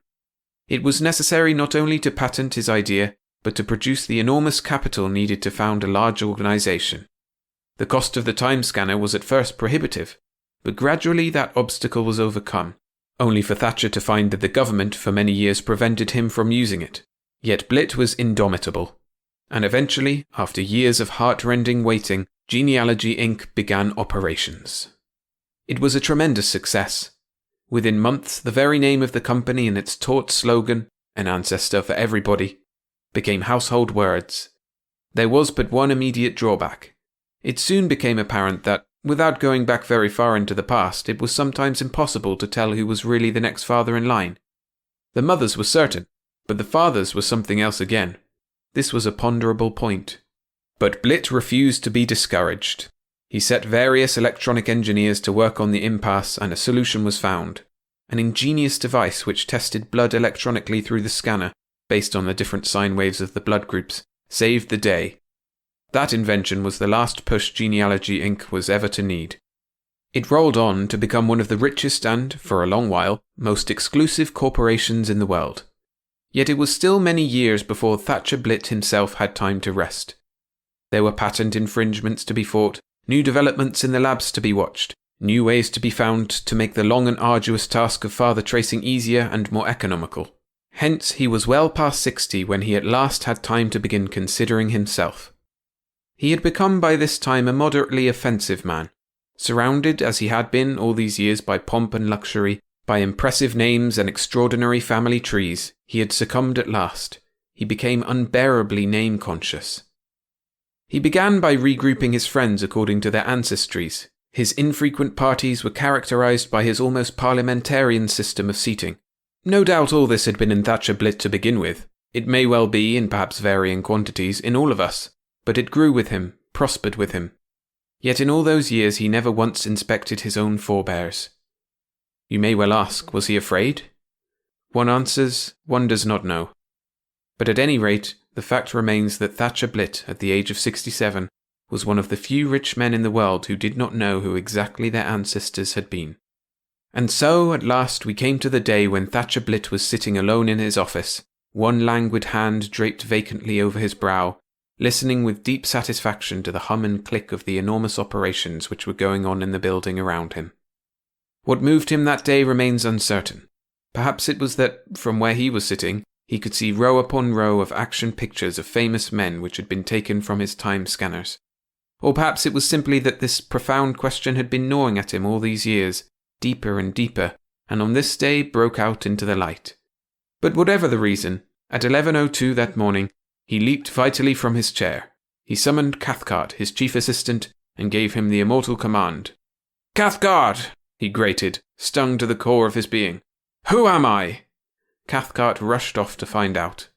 It was necessary not only to patent his idea, but to produce the enormous capital needed to found a large organization. The cost of the time scanner was at first prohibitive, but gradually that obstacle was overcome, only for Thatcher to find that the government for many years prevented him from using it. Yet Blitt was indomitable, and eventually, after years of heart-rending waiting, Genealogy Inc. began operations. It was a tremendous success. Within months, the very name of the company and its taut slogan, an ancestor for everybody, became household words. There was but one immediate drawback. It soon became apparent that, without going back very far into the past, it was sometimes impossible to tell who was really the next father in line. The mothers were certain, but the fathers were something else again. This was a ponderable point. But Blitt refused to be discouraged. He set various electronic engineers to work on the impasse, and a solution was found. An ingenious device which tested blood electronically through the scanner, based on the different sine waves of the blood groups, saved the day. That invention was the last push Genealogy Inc. was ever to need. It rolled on to become one of the richest and, for a long while, most exclusive corporations in the world. Yet it was still many years before Thatcher Blitt himself had time to rest. There were patent infringements to be fought, new developments in the labs to be watched, new ways to be found to make the long and arduous task of father tracing easier and more economical. Hence he was well past 60 when he at last had time to begin considering himself. He had become by this time a moderately offensive man. Surrounded as he had been all these years by pomp and luxury, by impressive names and extraordinary family trees, he had succumbed at last. He became unbearably name-conscious. He began by regrouping his friends according to their ancestries. His infrequent parties were characterized by his almost parliamentarian system of seating. No doubt all this had been in Thatcher Blitt to begin with. It may well be, in perhaps varying quantities, in all of us, but it grew with him, prospered with him. Yet in all those years he never once inspected his own forebears. You may well ask, was he afraid? One answers, one does not know. But at any rate, the fact remains that Thatcher Blitt, at the age of 67, was one of the few rich men in the world who did not know who exactly their ancestors had been. And so, at last, we came to the day when Thatcher Blitt was sitting alone in his office, one languid hand draped vacantly over his brow, listening with deep satisfaction to the hum and click of the enormous operations which were going on in the building around him. What moved him that day remains uncertain. Perhaps it was that, from where he was sitting, he could see row upon row of action pictures of famous men which had been taken from his time scanners. Or perhaps it was simply that this profound question had been gnawing at him all these years, deeper and deeper, and on this day broke out into the light. But whatever the reason, at 11:02 that morning, he leaped vitally from his chair. He summoned Cathcart, his chief assistant, and gave him the immortal command. "Cathcart!" he grated, stung to the core of his being. "Who am I?" Cathcart rushed off to find out.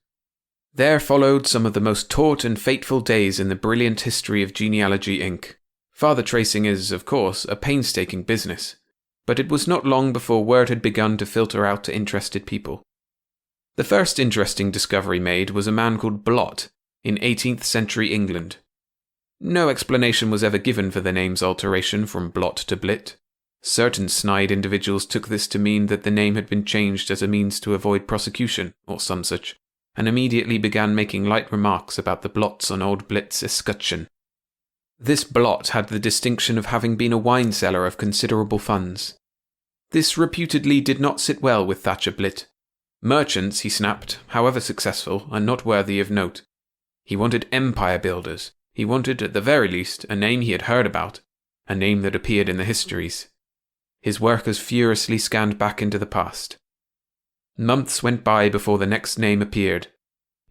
There followed some of the most taut and fateful days in the brilliant history of Genealogy Inc. Father tracing is, of course, a painstaking business, but it was not long before word had begun to filter out to interested people. The first interesting discovery made was a man called Blot, in 18th century England. No explanation was ever given for the name's alteration from Blot to Blitt. Certain snide individuals took this to mean that the name had been changed as a means to avoid prosecution, or some such, and immediately began making light remarks about the blots on old Blitt's escutcheon. This Blot had the distinction of having been a wine seller of considerable funds. This reputedly did not sit well with Thatcher Blitt. Merchants, he snapped, however successful, are not worthy of note. He wanted empire builders. He wanted, at the very least, a name he had heard about, a name that appeared in the histories. His workers furiously scanned back into the past. Months went by before the next name appeared.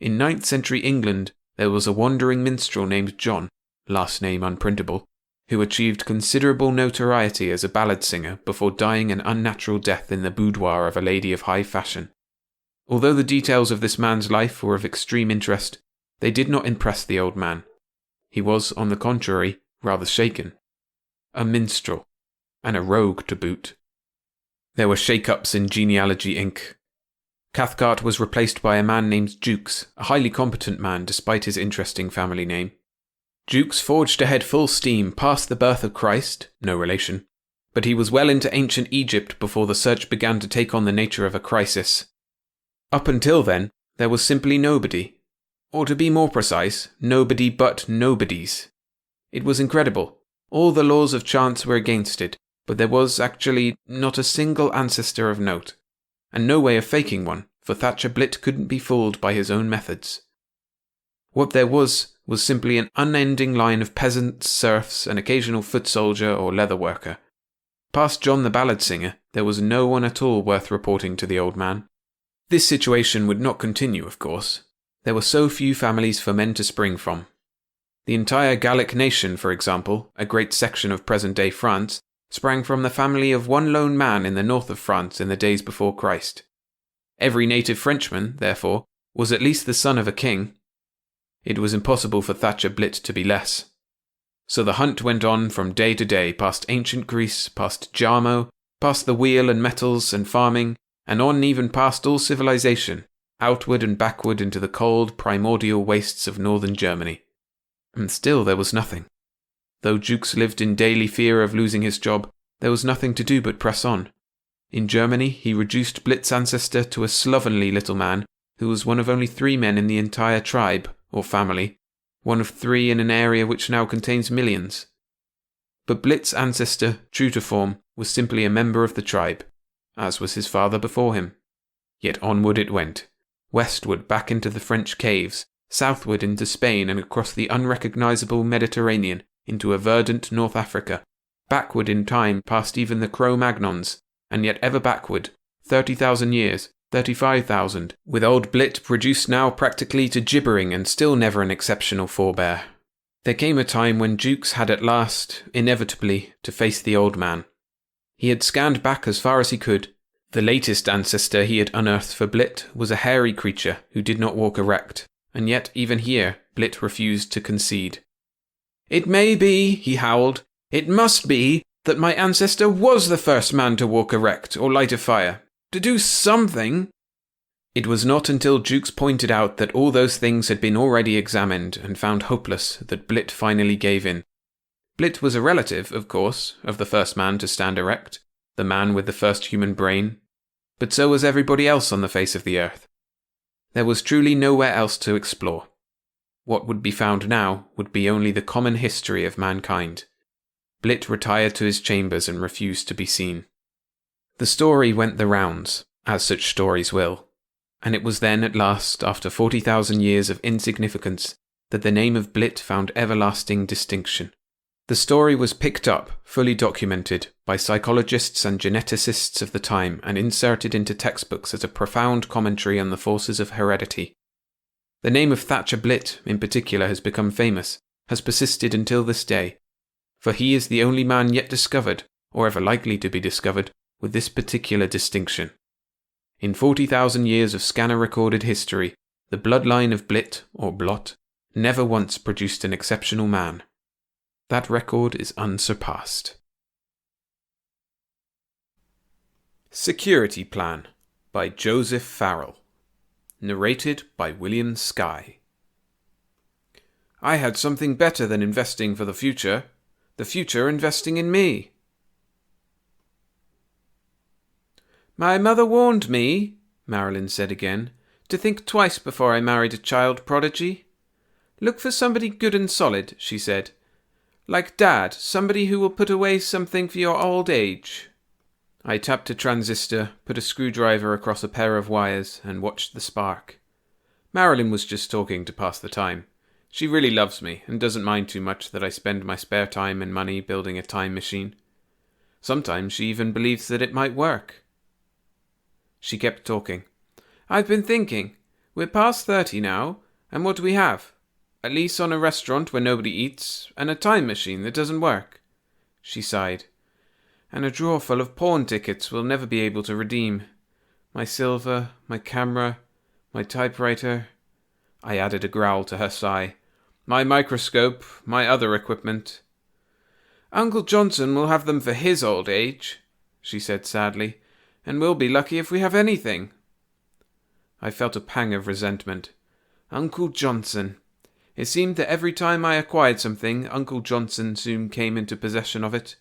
In 9th century England, there was a wandering minstrel named John, last name unprintable, who achieved considerable notoriety as a ballad singer before dying an unnatural death in the boudoir of a lady of high fashion. Although the details of this man's life were of extreme interest, they did not impress the old man. He was, on the contrary, rather shaken. A minstrel, and a rogue to boot. There were shake-ups in Genealogy Inc. Cathcart was replaced by a man named Jukes, a highly competent man despite his interesting family name. Jukes forged ahead full steam past the birth of Christ, no relation, but he was well into ancient Egypt before the search began to take on the nature of a crisis. Up until then, there was simply nobody. Or to be more precise, nobody but nobodies. It was incredible. All the laws of chance were against it, but there was actually not a single ancestor of note. And no way of faking one, for Thatcher Blitt couldn't be fooled by his own methods. What there was simply an unending line of peasants, serfs, an occasional foot soldier or leather worker. Past John the ballad singer, there was no one at all worth reporting to the old man. This situation would not continue, of course. There were so few families for men to spring from. The entire Gallic nation, for example, a great section of present-day France, sprang from the family of one lone man in the north of France in the days before Christ. Every native Frenchman, therefore, was at least the son of a king. It was impossible for Thatcher Blitt to be less. So the hunt went on from day to day, past ancient Greece, past Jarmo, past the wheel and metals and farming, and on even past all civilization, outward and backward into the cold, primordial wastes of northern Germany. And still there was nothing. Though Jukes lived in daily fear of losing his job, there was nothing to do but press on. In Germany, he reduced Blitt's ancestor to a slovenly little man who was one of only 3 men in the entire tribe, or family, one of 3 in an area which now contains millions. But Blitt's ancestor, true to form, was simply a member of the tribe, as was his father before him. Yet onward it went, westward back into the French caves, southward into Spain and across the unrecognizable Mediterranean into a verdant North Africa, backward in time past even the Cro-Magnons, and yet ever backward, 30,000 years, 35,000, with old Blitt reduced now practically to gibbering and still never an exceptional forebear. There came a time when Jukes had at last, inevitably, to face the old man. He had scanned back as far as he could. The latest ancestor he had unearthed for Blitt was a hairy creature who did not walk erect, and yet even here Blitt refused to concede. "It may be," he howled, "it must be, that my ancestor was the first man to walk erect or light a fire. To do something." It was not until Jukes pointed out that all those things had been already examined and found hopeless that Blitt finally gave in. Blitt was a relative, of course, of the first man to stand erect, the man with the first human brain, but so was everybody else on the face of the earth. There was truly nowhere else to explore. What would be found now would be only the common history of mankind. Blitt retired to his chambers and refused to be seen. The story went the rounds, as such stories will, and it was then at last, after 40,000 years of insignificance, that the name of Blitt found everlasting distinction. The story was picked up, fully documented, by psychologists and geneticists of the time and inserted into textbooks as a profound commentary on the forces of heredity. The name of Thatcher Blitt, in particular, has become famous, has persisted until this day, for he is the only man yet discovered, or ever likely to be discovered, with this particular distinction. In 40,000 years of scanner-recorded history, the bloodline of Blitt, or Blot, never once produced an exceptional man. That record is unsurpassed. Security Plan by Joseph Farrell. Narrated by William Skye. I had something better than investing for the future investing in me. My mother warned me, Marilyn said again, to think twice before I married a child prodigy. Look for somebody good and solid, she said. Like Dad, somebody who will put away something for your old age. I tapped a transistor, put a screwdriver across a pair of wires, and watched the spark. Marilyn was just talking to pass the time. She really loves me, and doesn't mind too much that I spend my spare time and money building a time machine. Sometimes she even believes that it might work. She kept talking. I've been thinking. We're past 30 now, and what do we have? A lease on a restaurant where nobody eats, and a time machine that doesn't work. She sighed. And a drawer full of pawn tickets we'll never be able to redeem. My silver, my camera, my typewriter. I added a growl to her sigh. My microscope, my other equipment. Uncle Johnson will have them for his old age, she said sadly, and we'll be lucky if we have anything. I felt a pang of resentment. Uncle Johnson. It seemed that every time I acquired something, Uncle Johnson soon came into possession of it.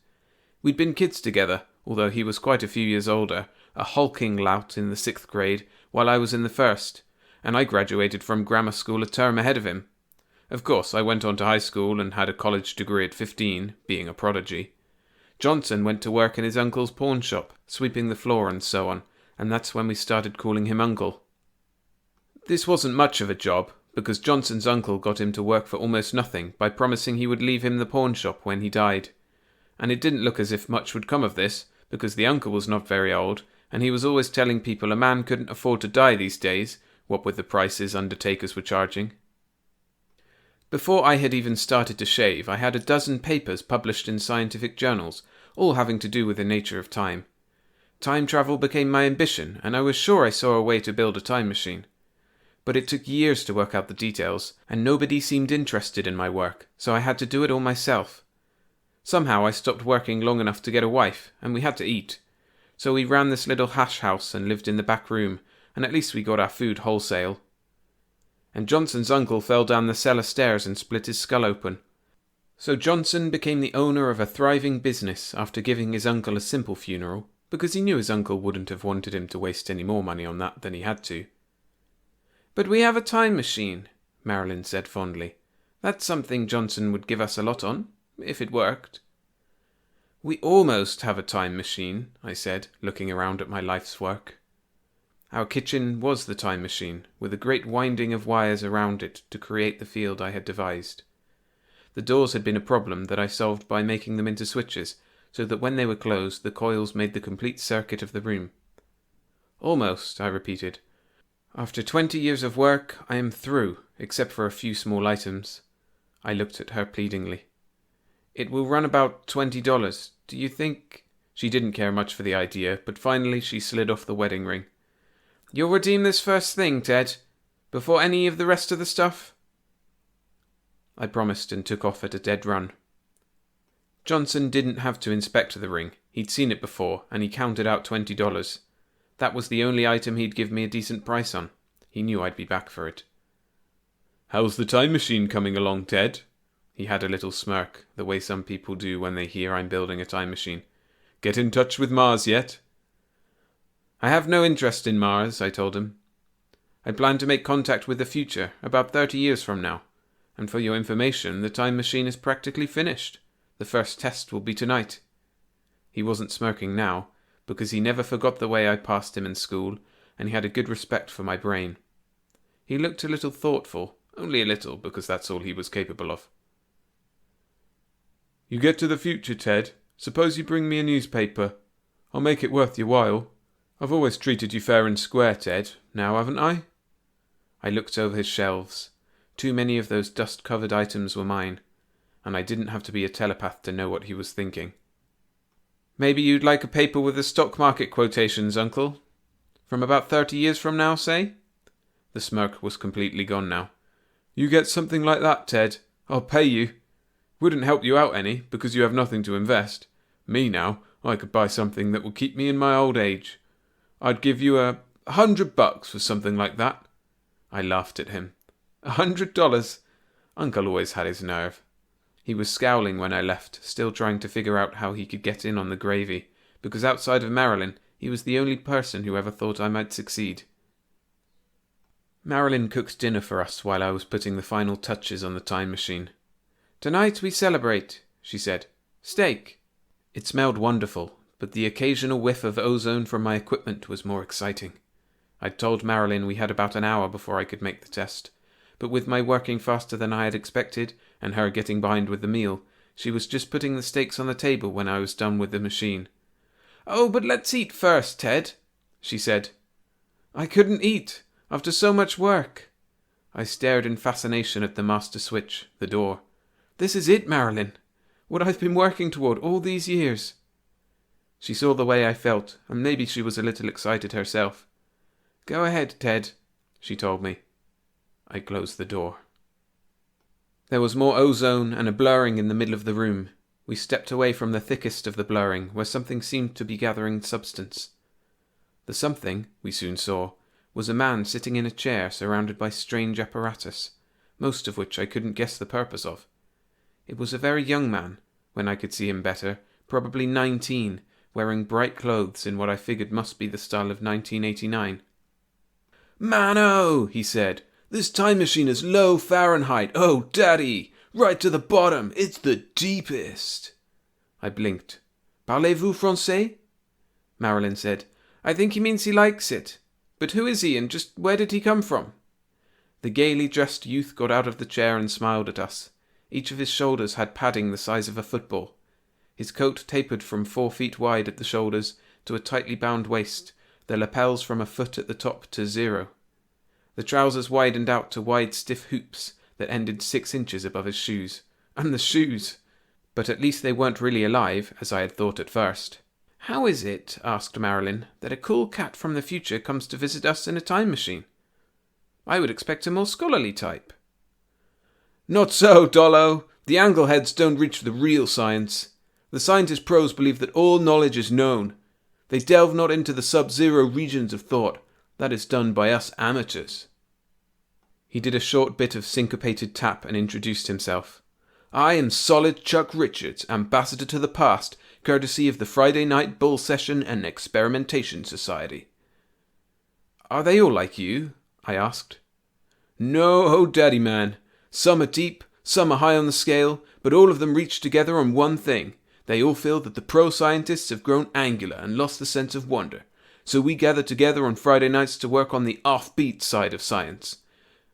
We'd been kids together, although he was quite a few years older, a hulking lout in the 6th grade, while I was in the 1st, and I graduated from grammar school a term ahead of him. Of course, I went on to high school and had a college degree at 15, being a prodigy. Johnson went to work in his uncle's pawn shop, sweeping the floor and so on, and that's when we started calling him Uncle. This wasn't much of a job, because Johnson's uncle got him to work for almost nothing by promising he would leave him the pawn shop when he died. And it didn't look as if much would come of this, because the uncle was not very old, and he was always telling people a man couldn't afford to die these days, what with the prices undertakers were charging. Before I had even started to shave, I had a dozen papers published in scientific journals, all having to do with the nature of time. Time travel became my ambition, and I was sure I saw a way to build a time machine. But it took years to work out the details, and nobody seemed interested in my work, so I had to do it all myself. Somehow I stopped working long enough to get a wife, and we had to eat. So we ran this little hash house and lived in the back room, and at least we got our food wholesale. And Johnson's uncle fell down the cellar stairs and split his skull open. So Johnson became the owner of a thriving business after giving his uncle a simple funeral, because he knew his uncle wouldn't have wanted him to waste any more money on that than he had to. But we have a time machine, Marilyn said fondly. That's something Johnson would give us a lot on, if it worked. We almost have a time machine, I said, looking around at my life's work. Our kitchen was the time machine, with a great winding of wires around it to create the field I had devised. The doors had been a problem that I solved by making them into switches, so that when they were closed, the coils made the complete circuit of the room. Almost, I repeated. After 20 years of work, I am through, except for a few small items. I looked at her pleadingly. It will run about $20. Do you think... She didn't care much for the idea, but finally she slid off the wedding ring. You'll redeem this first thing, Ted, before any of the rest of the stuff? I promised and took off at a dead run. Johnson didn't have to inspect the ring. He'd seen it before, and he counted out $20. That was the only item he'd give me a decent price on. He knew I'd be back for it. How's the time machine coming along, Ted? He had a little smirk, the way some people do when they hear I'm building a time machine. Get in touch with Mars yet? I have no interest in Mars, I told him. I plan to make contact with the future, about 30 years from now. And for your information, the time machine is practically finished. The first test will be tonight. He wasn't smirking now, because he never forgot the way I passed him in school, and he had a good respect for my brain. He looked a little thoughtful, only a little, because that's all he was capable of. You get to the future, Ted. Suppose you bring me a newspaper. I'll make it worth your while. I've always treated you fair and square, Ted, now haven't I? I looked over his shelves. Too many of those dust-covered items were mine, and I didn't have to be a telepath to know what he was thinking. Maybe you'd like a paper with the stock market quotations, Uncle? From about 30 years from now, say? The smirk was completely gone now. You get something like that, Ted. I'll pay you. Wouldn't help you out any, because you have nothing to invest. Me now, I could buy something that will keep me in my old age. I'd give you $100 for something like that. I laughed at him. $100? Uncle always had his nerve. He was scowling when I left, still trying to figure out how he could get in on the gravy, because outside of Marilyn, he was the only person who ever thought I might succeed. Marilyn cooked dinner for us while I was putting the final touches on the time machine. Tonight we celebrate, she said. Steak. It smelled wonderful, but the occasional whiff of ozone from my equipment was more exciting. I'd told Marilyn we had about an hour before I could make the test, but with my working faster than I had expected, and her getting behind with the meal, she was just putting the steaks on the table when I was done with the machine. Oh, but let's eat first, Ted, she said. I couldn't eat, after so much work. I stared in fascination at the master switch, the door. This is it, Marilyn. What I've been working toward all these years. She saw the way I felt, and maybe she was a little excited herself. Go ahead, Ted, she told me. I closed the door. There was more ozone and a blurring in the middle of the room. We stepped away from the thickest of the blurring, where something seemed to be gathering substance. The something, we soon saw, was a man sitting in a chair surrounded by strange apparatus, most of which I couldn't guess the purpose of. It was a very young man, when I could see him better, probably 19, wearing bright clothes in what I figured must be the style of 1989. "Man-oh," he said, "this time machine is low Fahrenheit. Oh, Daddy! Right to the bottom. It's the deepest." I blinked. "Parlez-vous français?" Marilyn said, "I think he means he likes it. But who is he, and just where did he come from?" The gaily dressed youth got out of the chair and smiled at us. Each of his shoulders had padding the size of a football. His coat tapered from 4 feet wide at the shoulders to a tightly bound waist, the lapels from a foot at the top to 0. The trousers widened out to wide stiff hoops that ended 6 inches above his shoes. And the shoes! But at least they weren't really alive, as I had thought at first. "How is it," asked Marilyn, "that a cool cat from the future comes to visit us in a time machine? I would expect a more scholarly type." "Not so, Dollo. The Angleheads don't reach the real science. The scientist pros believe that all knowledge is known. They delve not into the sub-zero regions of thought. That is done by us amateurs." He did a short bit of syncopated tap and introduced himself. "I am Solid Chuck Richards, ambassador to the past, courtesy of the Friday Night Bull Session and Experimentation Society." "Are they all like you?" I asked. "No, oh daddy man. Some are deep, some are high on the scale, but all of them reach together on one thing. They all feel that the pro-scientists have grown angular and lost the sense of wonder. So we gather together on Friday nights to work on the offbeat side of science.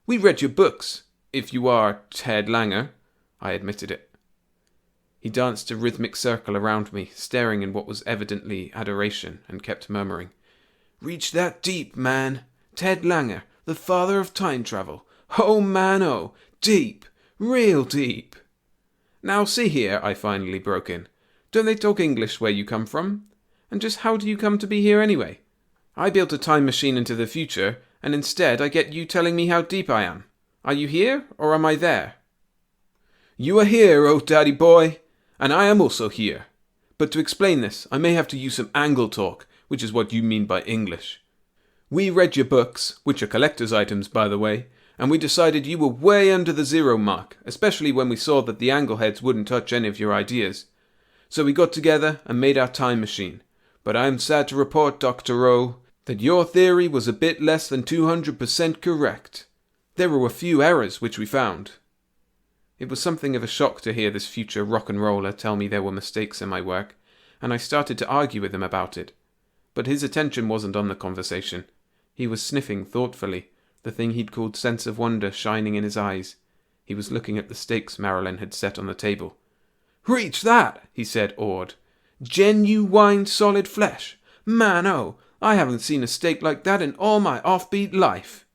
We read your books, if you are Ted Langer." I admitted it. He danced a rhythmic circle around me, staring in what was evidently adoration, and kept murmuring, "Reach that deep, man. Ted Langer, the father of time travel. Oh, man, oh. Deep. Real deep." "Now see here," I finally broke in. "Don't they talk English where you come from? And just how do you come to be here anyway? I built a time machine into the future, and instead I get you telling me how deep I am. Are you here, or am I there?" "You are here, oh daddy boy, and I am also here. But to explain this, I may have to use some angle talk, which is what you mean by English. We read your books, which are collector's items, by the way, and we decided you were way under the 0 mark, especially when we saw that the Angleheads wouldn't touch any of your ideas. So we got together and made our time machine. But I am sad to report, Dr. Rowe, that your theory was a bit less than 200% correct. There were a few errors which we found." It was something of a shock to hear this future rock and roller tell me there were mistakes in my work, and I started to argue with him about it. But his attention wasn't on the conversation. He was sniffing thoughtfully, the thing he'd called sense of wonder shining in his eyes. He was looking at the steaks Marilyn had set on the table. "Reach that," he said, awed. "Genuine solid flesh. Man, oh, I haven't seen a steak like that in all my offbeat life."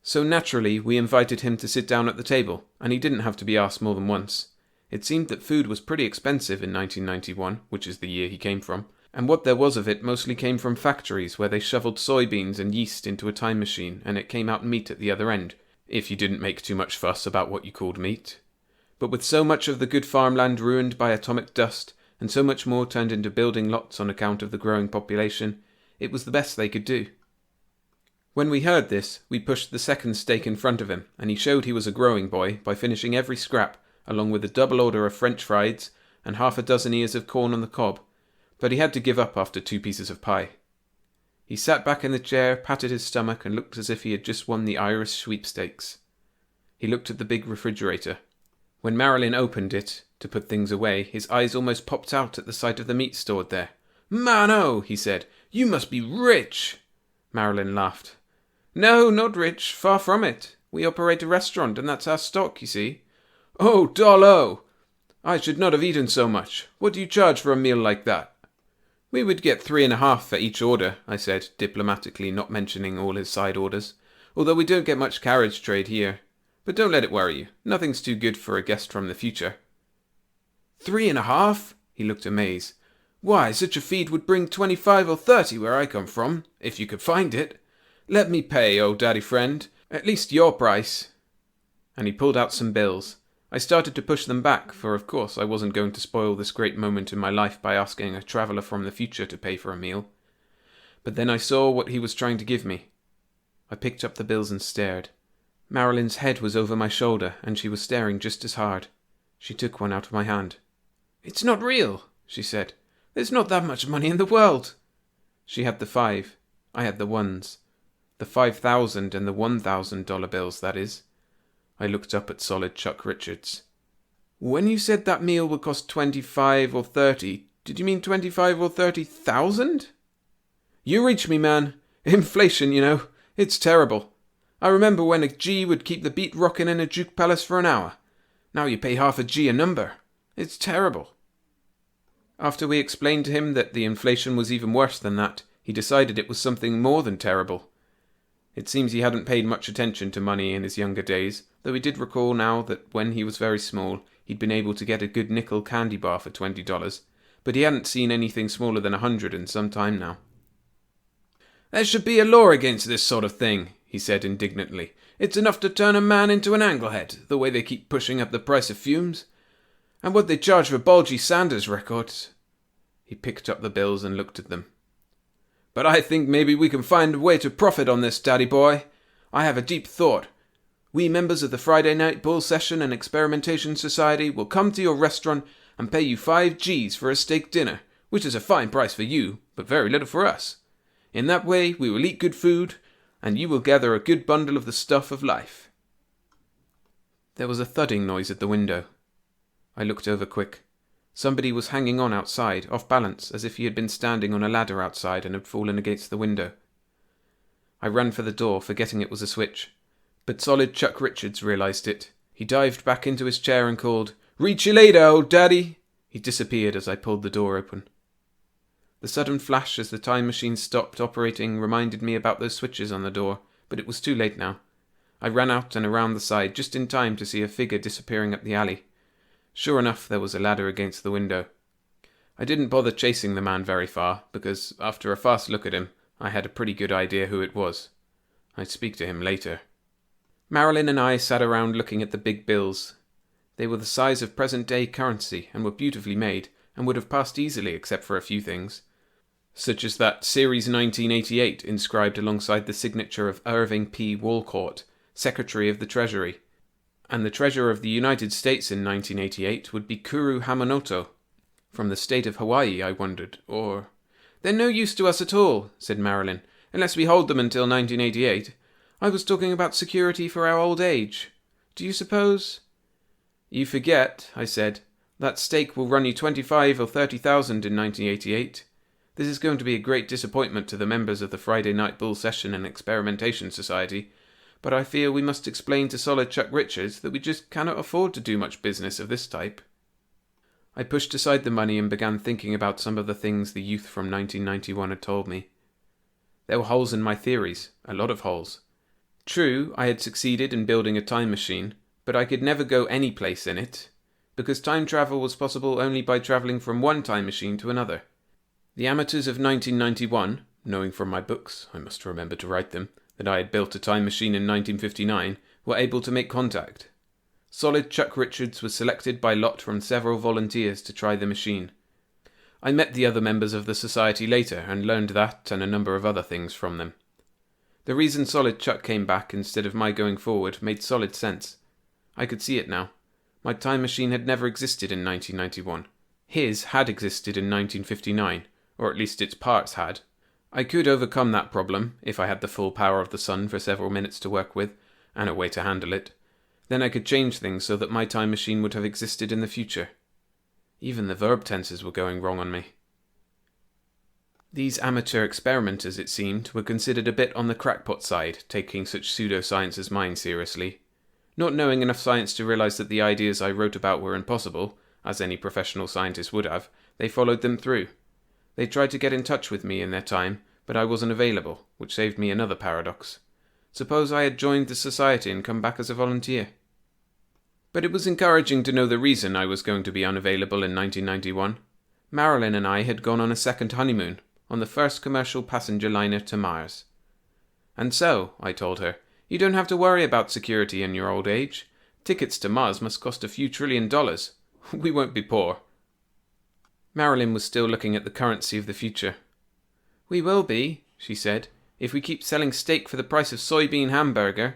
So naturally, we invited him to sit down at the table, and he didn't have to be asked more than once. It seemed that food was pretty expensive in 1991, which is the year he came from, and what there was of it mostly came from factories where they shoveled soybeans and yeast into a time machine and it came out meat at the other end, if you didn't make too much fuss about what you called meat. But with so much of the good farmland ruined by atomic dust, and so much more turned into building lots on account of the growing population, it was the best they could do. When we heard this, we pushed the second steak in front of him, and he showed he was a growing boy by finishing every scrap, along with a double order of French fries and half a dozen ears of corn on the cob, but he had to give up after 2 pieces of pie. He sat back in the chair, patted his stomach, and looked as if he had just won the Irish sweepstakes. He looked at the big refrigerator. When Marilyn opened it to put things away, his eyes almost popped out at the sight of the meat stored there. "Man, oh," he said, "you must be rich." Marilyn laughed. "No, not rich, far from it. We operate a restaurant, and that's our stock, you see." "Oh, dollo! I should not have eaten so much. What do you charge for a meal like that?" "We would get 3.5 for each order," I said, diplomatically not mentioning all his side orders, "although we don't get much carriage trade here. But don't let it worry you. Nothing's too good for a guest from the future." 3.5? He looked amazed. "Why, such a feed would bring 25 or 30 where I come from, if you could find it. Let me pay, old daddy friend. At least your price." And he pulled out some bills. I started to push them back, for of course I wasn't going to spoil this great moment in my life by asking a traveller from the future to pay for a meal. But then I saw what he was trying to give me. I picked up the bills and stared. Marilyn's head was over my shoulder, and she was staring just as hard. She took one out of my hand. "It's not real," she said. "There's not that much money in the world." She had the 5. I had the 1s. The $5,000 and the $1,000 bills, that is. I looked up at solid Chuck Richards. "When you said that meal would cost 25 or 30, did you mean 25 or 30,000? You reach me, man. Inflation, you know. It's terrible. I remember when a G would keep the beat rocking in a juke palace for an hour. Now you pay half a G a number. It's terrible." After we explained to him that the inflation was even worse than that, he decided it was something more than terrible. It seems he hadn't paid much attention to money in his younger days, though he did recall now that when he was very small, he'd been able to get a good nickel candy bar for $20, but he hadn't seen anything smaller than 100 in some time now. "There should be a law against this sort of thing," he said indignantly. "It's enough to turn a man into an anglehead, the way they keep pushing up the price of fumes. And what they charge for Bulgy Sanders records." He picked up the bills and looked at them. "But I think maybe we can find a way to profit on this, daddy boy. I have a deep thought. We members of the Friday Night Bull Session and Experimentation Society will come to your restaurant and pay you 5 Gs for a steak dinner, which is a fine price for you, but very little for us. In that way we will eat good food, and you will gather a good bundle of the stuff of life." There was a thudding noise at the window. I looked over quick. Somebody was hanging on outside, off balance, as if he had been standing on a ladder outside and had fallen against the window. I ran for the door, forgetting it was a switch. But solid Chuck Richards realized it. He dived back into his chair and called, "Reach you later, old daddy!" He disappeared as I pulled the door open. The sudden flash as the time machine stopped operating reminded me about those switches on the door, but it was too late now. I ran out and around the side just in time to see a figure disappearing up the alley. Sure enough, there was a ladder against the window. I didn't bother chasing the man very far, because after a fast look at him, I had a pretty good idea who it was. I'd speak to him later. Marilyn and I sat around looking at the big bills. They were the size of present-day currency and were beautifully made, and would have passed easily except for a few things, such as that Series 1988 inscribed alongside the signature of Irving P. Walcourt, Secretary of the Treasury. And the Treasurer of the United States in 1988 would be Kuru Hamamoto, From the state of Hawaii, I wondered, or... They're no use to us at all, said Marilyn, unless we hold them until 1988. I was talking about security for our old age. Do you suppose... You forget, I said, that stake will run you 25 or 30,000 in 1988. This is going to be a great disappointment to the members of the Friday Night Bull Session and Experimentation Society, but I fear we must explain to Solid Chuck Richards that we just cannot afford to do much business of this type. I pushed aside the money and began thinking about some of the things the youth from 1991 had told me. There were holes in my theories, a lot of holes. True, I had succeeded in building a time machine, but I could never go any place in it, because time travel was possible only by travelling from one time machine to another. The amateurs of 1991, knowing from my books, I must remember to write them, that I had built a time machine in 1959, were able to make contact. Solid Chuck Richards was selected by lot from several volunteers to try the machine. I met the other members of the society later and learned that and a number of other things from them. The reason Solid Chuck came back instead of my going forward made solid sense. I could see it now. My time machine had never existed in 1991. His had existed in 1959, or at least its parts had. I could overcome that problem, if I had the full power of the sun for several minutes to work with, and a way to handle it. Then I could change things so that my time machine would have existed in the future. Even the verb tenses were going wrong on me. These amateur experimenters, it seemed, were considered a bit on the crackpot side, taking such pseudoscience as mine seriously. Not knowing enough science to realize that the ideas I wrote about were impossible, as any professional scientist would have, they followed them through. They tried to get in touch with me in their time, but I wasn't available, which saved me another paradox. Suppose I had joined the society and come back as a volunteer. But it was encouraging to know the reason I was going to be unavailable in 1991. Marilyn and I had gone on a second honeymoon, on the first commercial passenger liner to Mars. And so, I told her, you don't have to worry about security in your old age. Tickets to Mars must cost a few $1 trillion. We won't be poor. Marilyn was still looking at the currency of the future. We will be, she said, if we keep selling steak for the price of soybean hamburger.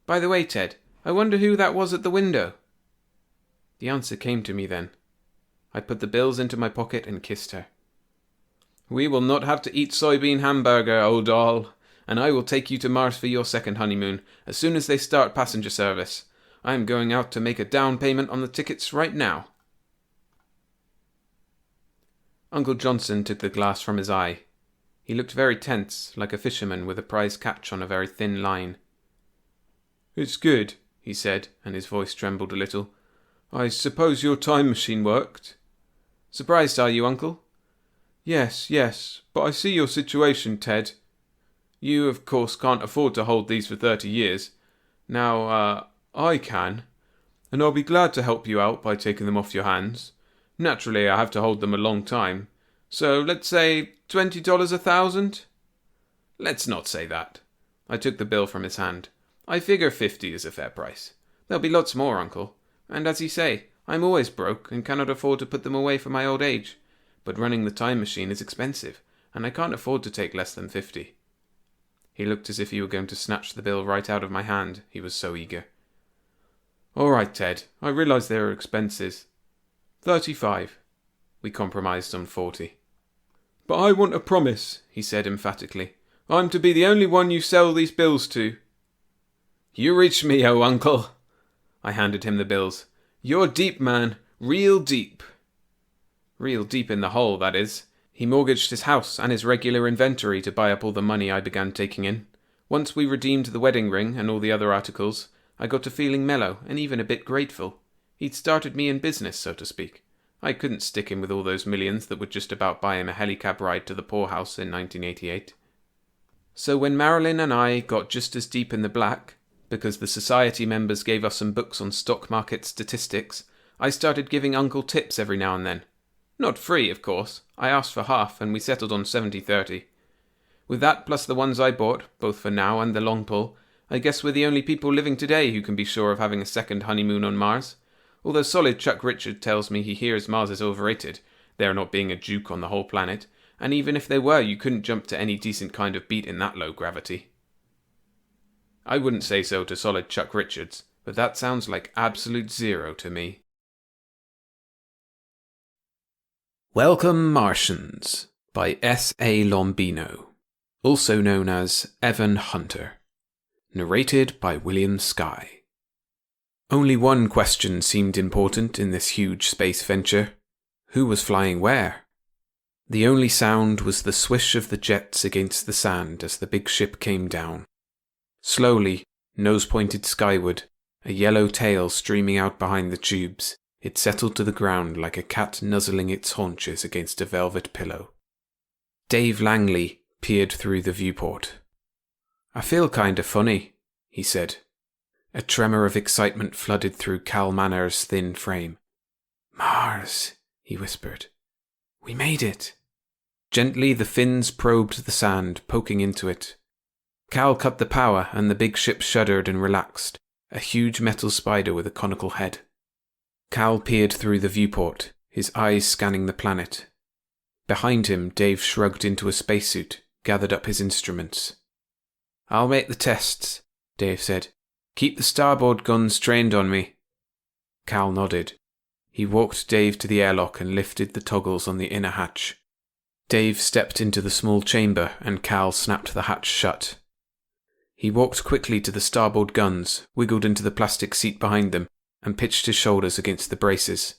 By the way, Ted, I wonder who that was at the window. The answer came to me then. I put the bills into my pocket and kissed her. We will not have to eat soybean hamburger, old doll, and I will take you to Mars for your second honeymoon, as soon as they start passenger service. I am going out to make a down payment on the tickets right now. Uncle Johnson took the glass from his eye. He looked very tense, like a fisherman with a prize catch on a very thin line. It's good, he said, and his voice trembled a little. I suppose your time machine worked? Surprised, are you, Uncle? Yes, but I see your situation, Ted. You, of course, can't afford to hold these for 30 years. Now, I can, and I'll be glad to help you out by taking them off your hands. Naturally, I have to hold them a long time. So, let's say $20 1,000? Let's not say that. I took the bill from his hand. I figure 50 is a fair price. There'll be lots more, Uncle. And as you say, I'm always broke and cannot afford to put them away for my old age. But running the time machine is expensive, and I can't afford to take less than 50. He looked as if he were going to snatch the bill right out of my hand, he was so eager. All right, Ted, I realize there are expenses. 35. We compromised on 40. But I want a promise, he said emphatically. I'm to be the only one you sell these bills to. You reach me, oh uncle. I handed him the bills. You're deep, man. Real deep. Real deep in the hole, that is. He mortgaged his house and his regular inventory to buy up all the money I began taking in. Once we redeemed the wedding ring and all the other articles, I got to feeling mellow and even a bit grateful. He'd started me in business, so to speak. I couldn't stick him with all those millions that would just about buy him a helicab ride to the poorhouse in 1988. So when Marilyn and I got just as deep in the black, because the society members gave us some books on stock market statistics, I started giving Uncle tips every now and then. Not free, of course. I asked for half, and we settled on 70-30. With that, plus the ones I bought, both for now and the long pull, I guess we're the only people living today who can be sure of having a second honeymoon on Mars. Although solid Chuck Richard tells me he hears Mars is overrated, there not being a juke on the whole planet, and even if they were, you couldn't jump to any decent kind of beat in that low gravity. I wouldn't say so to solid Chuck Richards, but that sounds like absolute zero to me. Welcome, Martians, by S.A. Lombino, also known as Evan Hunter. Narrated by William Skye. Only one question seemed important in this huge space venture. Who was flying where? The only sound was the swish of the jets against the sand as the big ship came down. Slowly, nose pointed skyward, a yellow tail streaming out behind the tubes, it settled to the ground like a cat nuzzling its haunches against a velvet pillow. Dave Langley peered through the viewport. "I feel kinda funny," he said. A tremor of excitement flooded through Cal Manner's thin frame. "Mars," he whispered. "We made it." Gently the fins probed the sand, poking into it. Cal cut the power and the big ship shuddered and relaxed, a huge metal spider with a conical head. Cal peered through the viewport, his eyes scanning the planet. Behind him, Dave shrugged into a spacesuit, gathered up his instruments. "I'll make the tests," Dave said. "Keep the starboard guns trained on me." Cal nodded. He walked Dave to the airlock and lifted the toggles on the inner hatch. Dave stepped into the small chamber and Cal snapped the hatch shut. He walked quickly to the starboard guns, wiggled into the plastic seat behind them, and pitched his shoulders against the braces.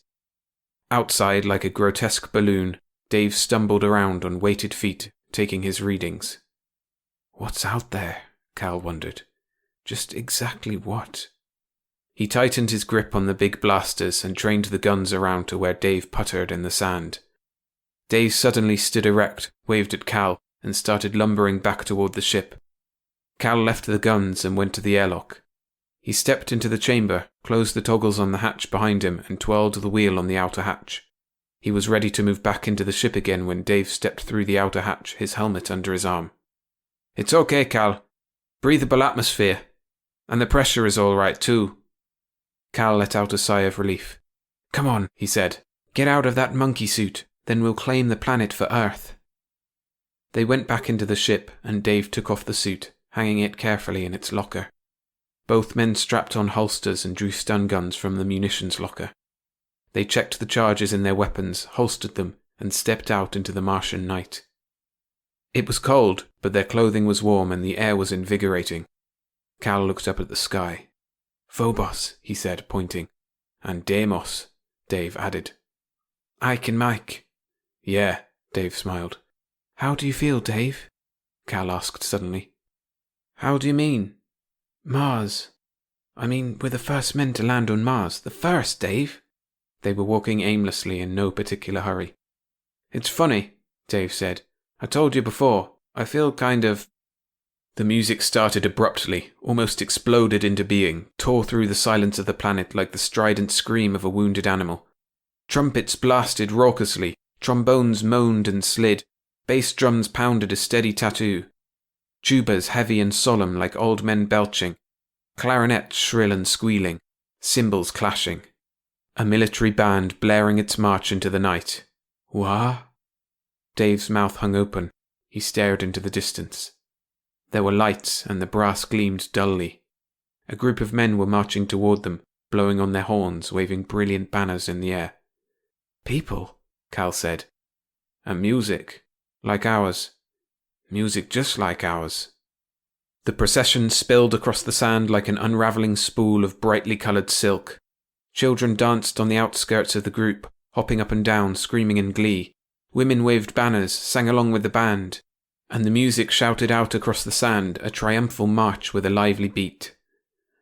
Outside, like a grotesque balloon, Dave stumbled around on weighted feet, taking his readings. What's out there? Cal wondered. Just exactly what? He tightened his grip on the big blasters and trained the guns around to where Dave puttered in the sand. Dave suddenly stood erect, waved at Cal, and started lumbering back toward the ship. Cal left the guns and went to the airlock. He stepped into the chamber, closed the toggles on the hatch behind him, and twirled the wheel on the outer hatch. He was ready to move back into the ship again when Dave stepped through the outer hatch, his helmet under his arm. "It's okay, Cal. Breathable atmosphere. And the pressure is all right, too." Cal let out a sigh of relief. "Come on," he said. "Get out of that monkey suit, then we'll claim the planet for Earth." They went back into the ship, and Dave took off the suit, hanging it carefully in its locker. Both men strapped on holsters and drew stun guns from the munitions locker. They checked the charges in their weapons, holstered them, and stepped out into the Martian night. It was cold, but their clothing was warm and the air was invigorating. Cal looked up at the sky. "Phobos," he said, pointing. "And Deimos," Dave added. "Ike and Mike." "Yeah," Dave smiled. "How do you feel, Dave?" Cal asked suddenly. "How do you mean?" "Mars. I mean, we're the first men to land on Mars. The first, Dave." They were walking aimlessly in no particular hurry. "It's funny," Dave said. "I told you before. I feel kind of..." The music started abruptly, almost exploded into being, tore through the silence of the planet like the strident scream of a wounded animal. Trumpets blasted raucously, trombones moaned and slid, bass drums pounded a steady tattoo. Tubas heavy and solemn like old men belching, clarinets shrill and squealing, cymbals clashing. A military band blaring its march into the night. Wah? Dave's mouth hung open. He stared into the distance. There were lights and the brass gleamed dully. A group of men were marching toward them, blowing on their horns, waving brilliant banners in the air. "People," Cal said. "And music. Like ours. Music just like ours." The procession spilled across the sand like an unravelling spool of brightly coloured silk. Children danced on the outskirts of the group, hopping up and down, screaming in glee. Women waved banners, sang along with the band, and the music shouted out across the sand, a triumphal march with a lively beat.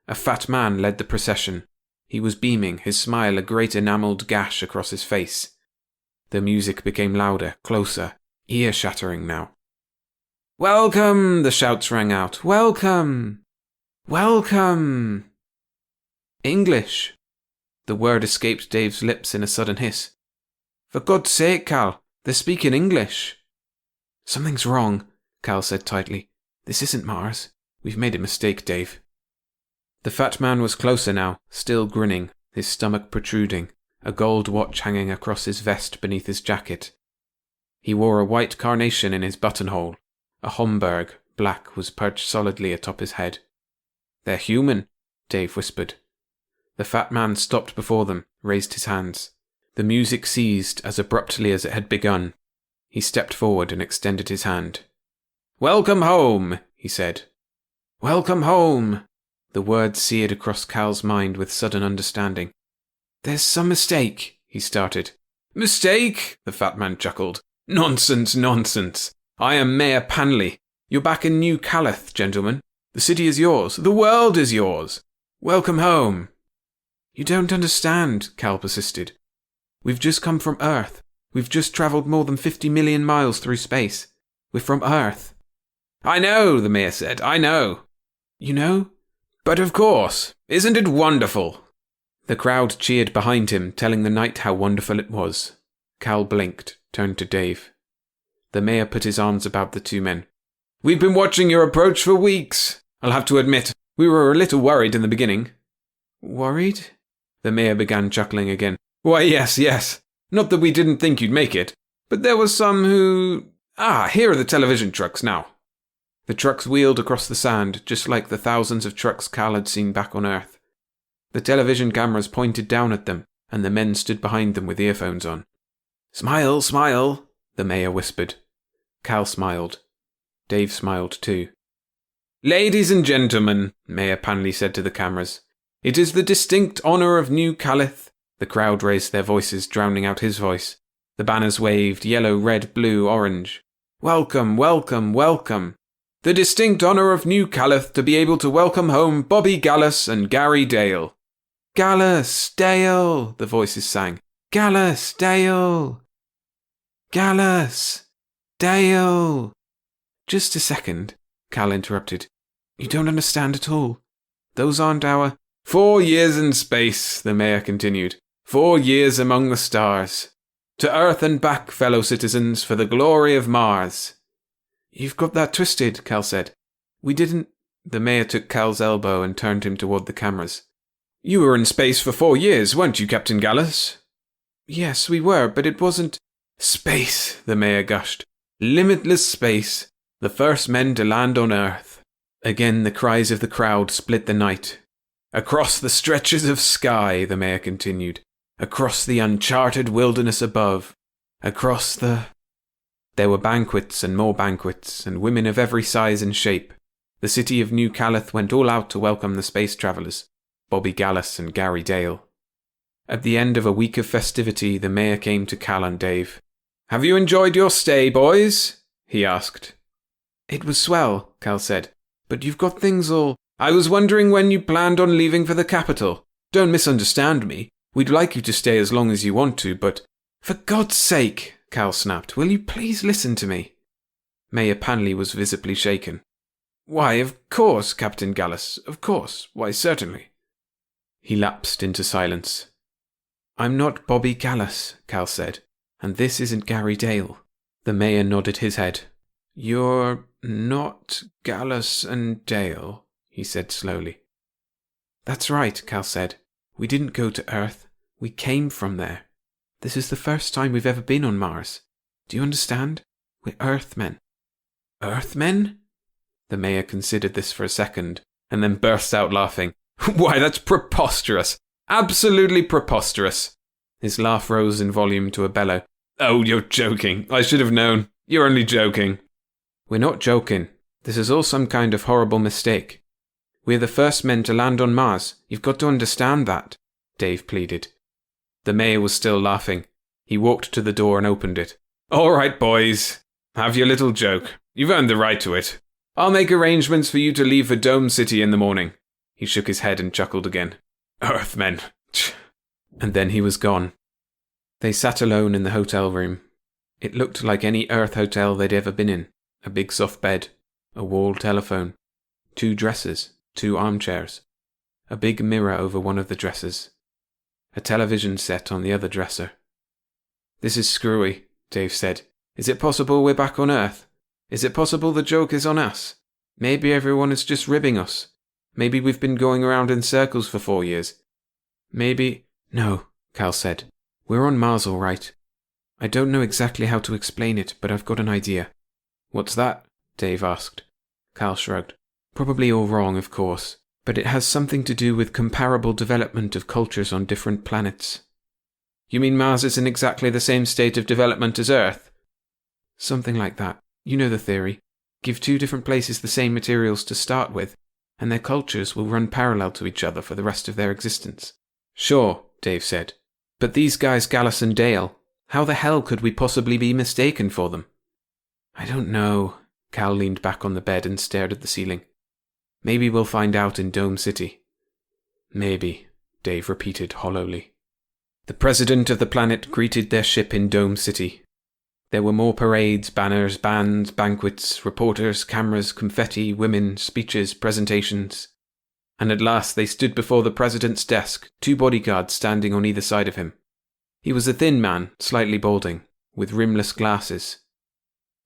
A fat man led the procession. He was beaming, his smile a great enamelled gash across his face. The music became louder, closer, ear-shattering now. "Welcome!" the shouts rang out. "Welcome! Welcome!" "English!" The word escaped Dave's lips in a sudden hiss. "For God's sake, Cal, they're speaking English." "Something's wrong," Cal said tightly. "This isn't Mars. We've made a mistake, Dave." The fat man was closer now, still grinning, his stomach protruding, a gold watch hanging across his vest beneath his jacket. He wore a white carnation in his buttonhole. A Homburg, black, was perched solidly atop his head. "They're human," Dave whispered. The fat man stopped before them, raised his hands. The music ceased as abruptly as it had begun. He stepped forward and extended his hand. "Welcome home," he said. "Welcome home." The words seared across Cal's mind with sudden understanding. "There's some mistake," he started. "Mistake?" the fat man chuckled. "Nonsense, nonsense. I am Mayor Panley. You're back in New Calith, gentlemen. The city is yours. The world is yours. Welcome home." "You don't understand," Cal persisted. "We've just come from Earth. We've just travelled more than 50 million miles through space. We're from Earth." "I know," the mayor said. "I know." "You know?" "But of course. Isn't it wonderful?" The crowd cheered behind him, telling the night how wonderful it was. Cal blinked, turned to Dave. The mayor put his arms about the two men. "We've been watching your approach for weeks. I'll have to admit, we were a little worried in the beginning." "Worried?" The mayor began chuckling again. "Why, yes. Not that we didn't think you'd make it, but there were some who... here are the television trucks now." The trucks wheeled across the sand, just like the thousands of trucks Cal had seen back on Earth. The television cameras pointed down at them, and the men stood behind them with earphones on. "Smile, smile," the mayor whispered. Cal smiled. Dave smiled too. "Ladies and gentlemen," Mayor Panley said to the cameras, "it is the distinct honour of New Calith." The crowd raised their voices, drowning out his voice. The banners waved, yellow, red, blue, orange. "Welcome, welcome, welcome. The distinct honour of New Calith to be able to welcome home Bobby Gallus and Gary Dale." "Gallus, Dale," the voices sang. "Gallus, Dale. Gallus, Dale." "Just a second," Cal interrupted. "You don't understand at all. Those aren't our—" "4 years in space," the mayor continued. 4 years among the stars. To Earth and back, fellow citizens, for the glory of Mars. "You've got that twisted," Cal said. "We didn't—" The mayor took Cal's elbow and turned him toward the cameras. "You were in space for 4 years, weren't you, Captain Gallus?" "Yes, we were, but it wasn't—" "Space," the mayor gushed. "Limitless space. The first men to land on Earth." Again the cries of the crowd split the night. "Across the stretches of sky," the mayor continued. "Across the uncharted wilderness above. Across the—" There were banquets and more banquets, and women of every size and shape. The city of New Calith went all out to welcome the space travellers, Bobby Gallus and Gary Dale. At the end of a week of festivity, the mayor came to Cal and Dave. "Have you enjoyed your stay, boys?" he asked. "It was swell," Cal said. "But you've got things all—" "I was wondering when you planned on leaving for the capital. Don't misunderstand me. We'd like you to stay as long as you want to, but—" "For God's sake," Cal snapped, "will you please listen to me?" Mayor Panley was visibly shaken. "Why, of course, Captain Gallus, of course. Why, certainly." He lapsed into silence. "I'm not Bobby Gallus," Cal said, "and this isn't Gary Dale." The mayor nodded his head. "You're not Gallus and Dale," he said slowly. "That's right," Cal said. "We didn't go to Earth. We came from there. This is the first time we've ever been on Mars. Do you understand? We're Earthmen." "Earthmen?" The mayor considered this for a second, and then burst out laughing. "Why, that's preposterous! Absolutely preposterous!" His laugh rose in volume to a bellow. "Oh, you're joking. I should have known. You're only joking." "We're not joking. This is all some kind of horrible mistake. We're the first men to land on Mars. You've got to understand that," Dave pleaded. The mayor was still laughing. He walked to the door and opened it. "All right, boys. Have your little joke. You've earned the right to it. I'll make arrangements for you to leave for Dome City in the morning." He shook his head and chuckled again. "Earthmen." And then he was gone. They sat alone in the hotel room. It looked like any Earth hotel they'd ever been in. A big soft bed, a wall telephone, 2 dressers, 2 armchairs, a big mirror over one of the dressers, a television set on the other dresser. "This is screwy," Dave said. "Is it possible we're back on Earth? Is it possible the joke is on us? Maybe everyone is just ribbing us. Maybe we've been going around in circles for 4 years. Maybe—" "No," Cal said. "We're on Mars all right. I don't know exactly how to explain it, but I've got an idea." "What's that?" Dave asked. Cal shrugged. "Probably all wrong, of course, but it has something to do with comparable development of cultures on different planets." You mean Mars is in exactly the same state of development as Earth? Something like that. You know the theory. Give two different places the same materials to start with, and their cultures will run parallel to each other for the rest of their existence. Sure, Dave said. But these guys Gallus and Dale, how the hell could we possibly be mistaken for them? I don't know. Cal leaned back on the bed and stared at the ceiling. Maybe we'll find out in Dome City. Maybe, Dave repeated hollowly. The president of the planet greeted their ship in Dome City. There were more parades, banners, bands, banquets, reporters, cameras, confetti, women, speeches, presentations. And at last they stood before the president's desk, two bodyguards standing on either side of him. He was a thin man, slightly balding, with rimless glasses.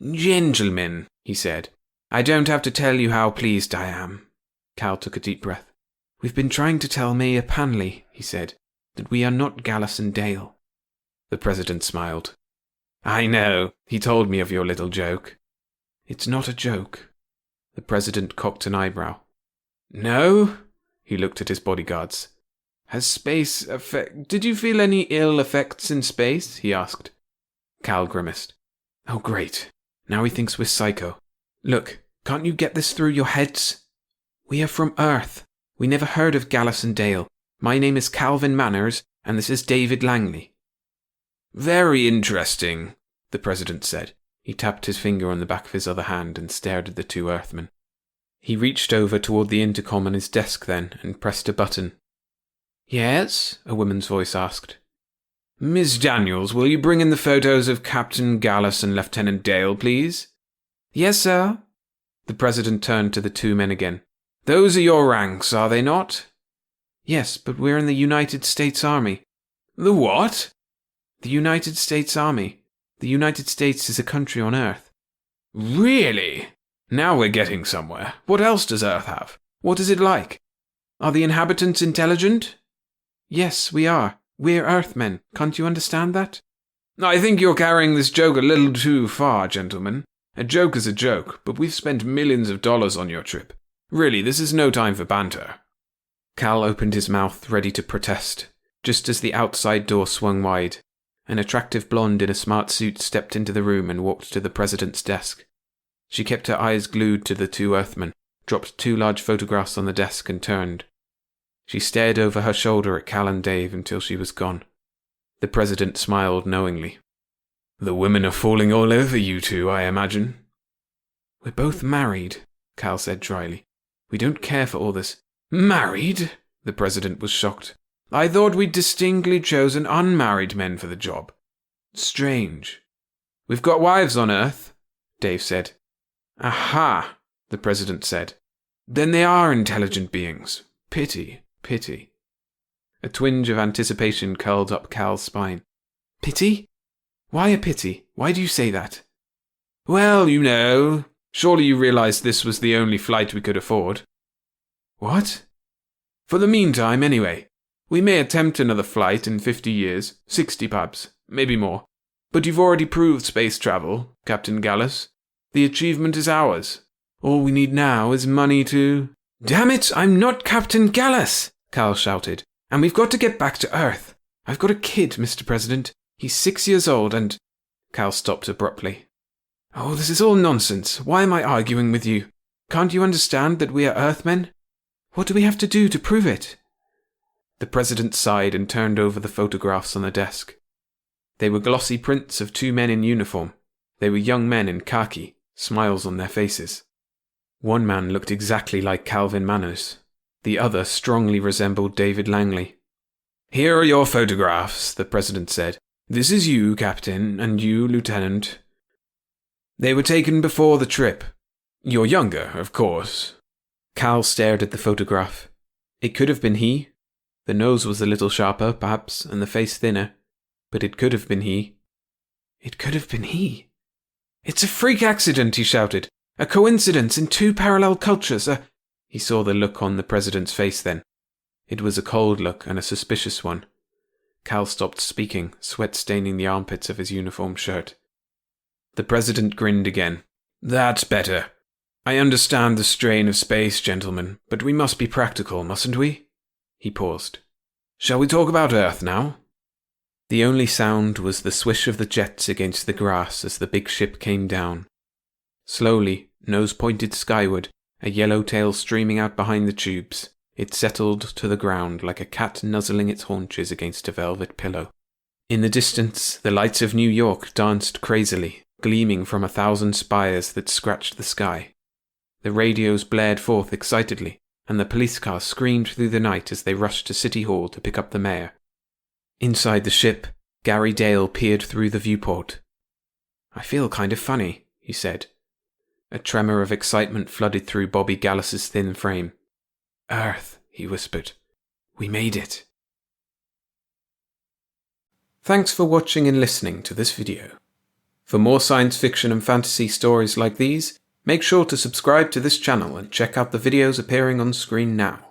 Gentlemen, he said, I don't have to tell you how pleased I am. Cal took a deep breath. We've been trying to tell Mayor Panley, he said, that we are not Gallus and Dale. The president smiled. I know, he told me of your little joke. It's not a joke. The president cocked an eyebrow. No? He looked at his bodyguards. Has space Did you feel any ill effects in space? He asked. Cal grimaced. Oh, great. Now he thinks we're psycho. Look, can't you get this through your heads? We are from Earth. We never heard of Gallus and Dale. My name is Calvin Manners, and this is David Langley. Very interesting, the president said. He tapped his finger on the back of his other hand and stared at the two Earthmen. He reached over toward the intercom on his desk then and pressed a button. Yes? A woman's voice asked. Miss Daniels, will you bring in the photos of Captain Gallus and Lieutenant Dale, please? Yes, sir. The president turned to the two men again. Those are your ranks, are they not? Yes, but we're in the United States Army. The what? The United States Army. The United States is a country on Earth. Really? Now we're getting somewhere. What else does Earth have? What is it like? Are the inhabitants intelligent? Yes, we are. We're Earthmen. Can't you understand that? I think you're carrying this joke a little too far, gentlemen. A joke is a joke, but we've spent millions of dollars on your trip. Really, this is no time for banter. Cal opened his mouth, ready to protest, just as the outside door swung wide. An attractive blonde in a smart suit stepped into the room and walked to the president's desk. She kept her eyes glued to the two Earthmen, dropped two large photographs on the desk and turned. She stared over her shoulder at Cal and Dave until she was gone. The president smiled knowingly. The women are falling all over you two, I imagine. We're both married, Cal said dryly. We don't care for all this. Married? The president was shocked. I thought we'd distinctly chosen unmarried men for the job. Strange. We've got wives on Earth, Dave said. Aha, the president said. Then they are intelligent beings. Pity, pity. A twinge of anticipation curled up Cal's spine. Pity? Why a pity? Why do you say that? Well, you know, surely you realized this was the only flight we could afford. What? For the meantime, anyway. We may attempt another flight in 50 years, 60 perhaps, maybe more. But you've already proved space travel, Captain Gallus. The achievement is ours. All we need now is money to... Damn it, I'm not Captain Gallus, Cal shouted. And we've got to get back to Earth. I've got a kid, Mr. President. He's 6 years old and... Cal stopped abruptly. Oh, this is all nonsense. Why am I arguing with you? Can't you understand that we are Earthmen? What do we have to do to prove it? The president sighed and turned over the photographs on the desk. They were glossy prints of two men in uniform. They were young men in khaki, smiles on their faces. One man looked exactly like Calvin Manners. The other strongly resembled David Langley. Here are your photographs, the president said. This is you, Captain, and you, Lieutenant. They were taken before the trip. You're younger, of course. Cal stared at the photograph. It could have been he. The nose was a little sharper, perhaps, and the face thinner. But it could have been he. It could have been he. It's a freak accident, he shouted. A coincidence in two parallel cultures. He saw the look on the president's face then. It was a cold look and a suspicious one. Cal stopped speaking, sweat staining the armpits of his uniform shirt. The president grinned again. That's better. I understand the strain of space, gentlemen, but we must be practical, mustn't we? He paused. Shall we talk about Earth now? The only sound was the swish of the jets against the grass as the big ship came down. Slowly, nose pointed skyward, a yellow tail streaming out behind the tubes, it settled to the ground like a cat nuzzling its haunches against a velvet pillow. In the distance, the lights of New York danced crazily, gleaming from 1,000 spires that scratched the sky. The radios blared forth excitedly, and the police cars screamed through the night as they rushed to City Hall to pick up the mayor. Inside the ship, Gary Dale peered through the viewport. "I feel kind of funny," he said. A tremor of excitement flooded through Bobby Gallus's thin frame. "Earth," he whispered. "We made it." Thanks for watching and listening to this video. For more science fiction and fantasy stories like these, make sure to subscribe to this channel and check out the videos appearing on screen now.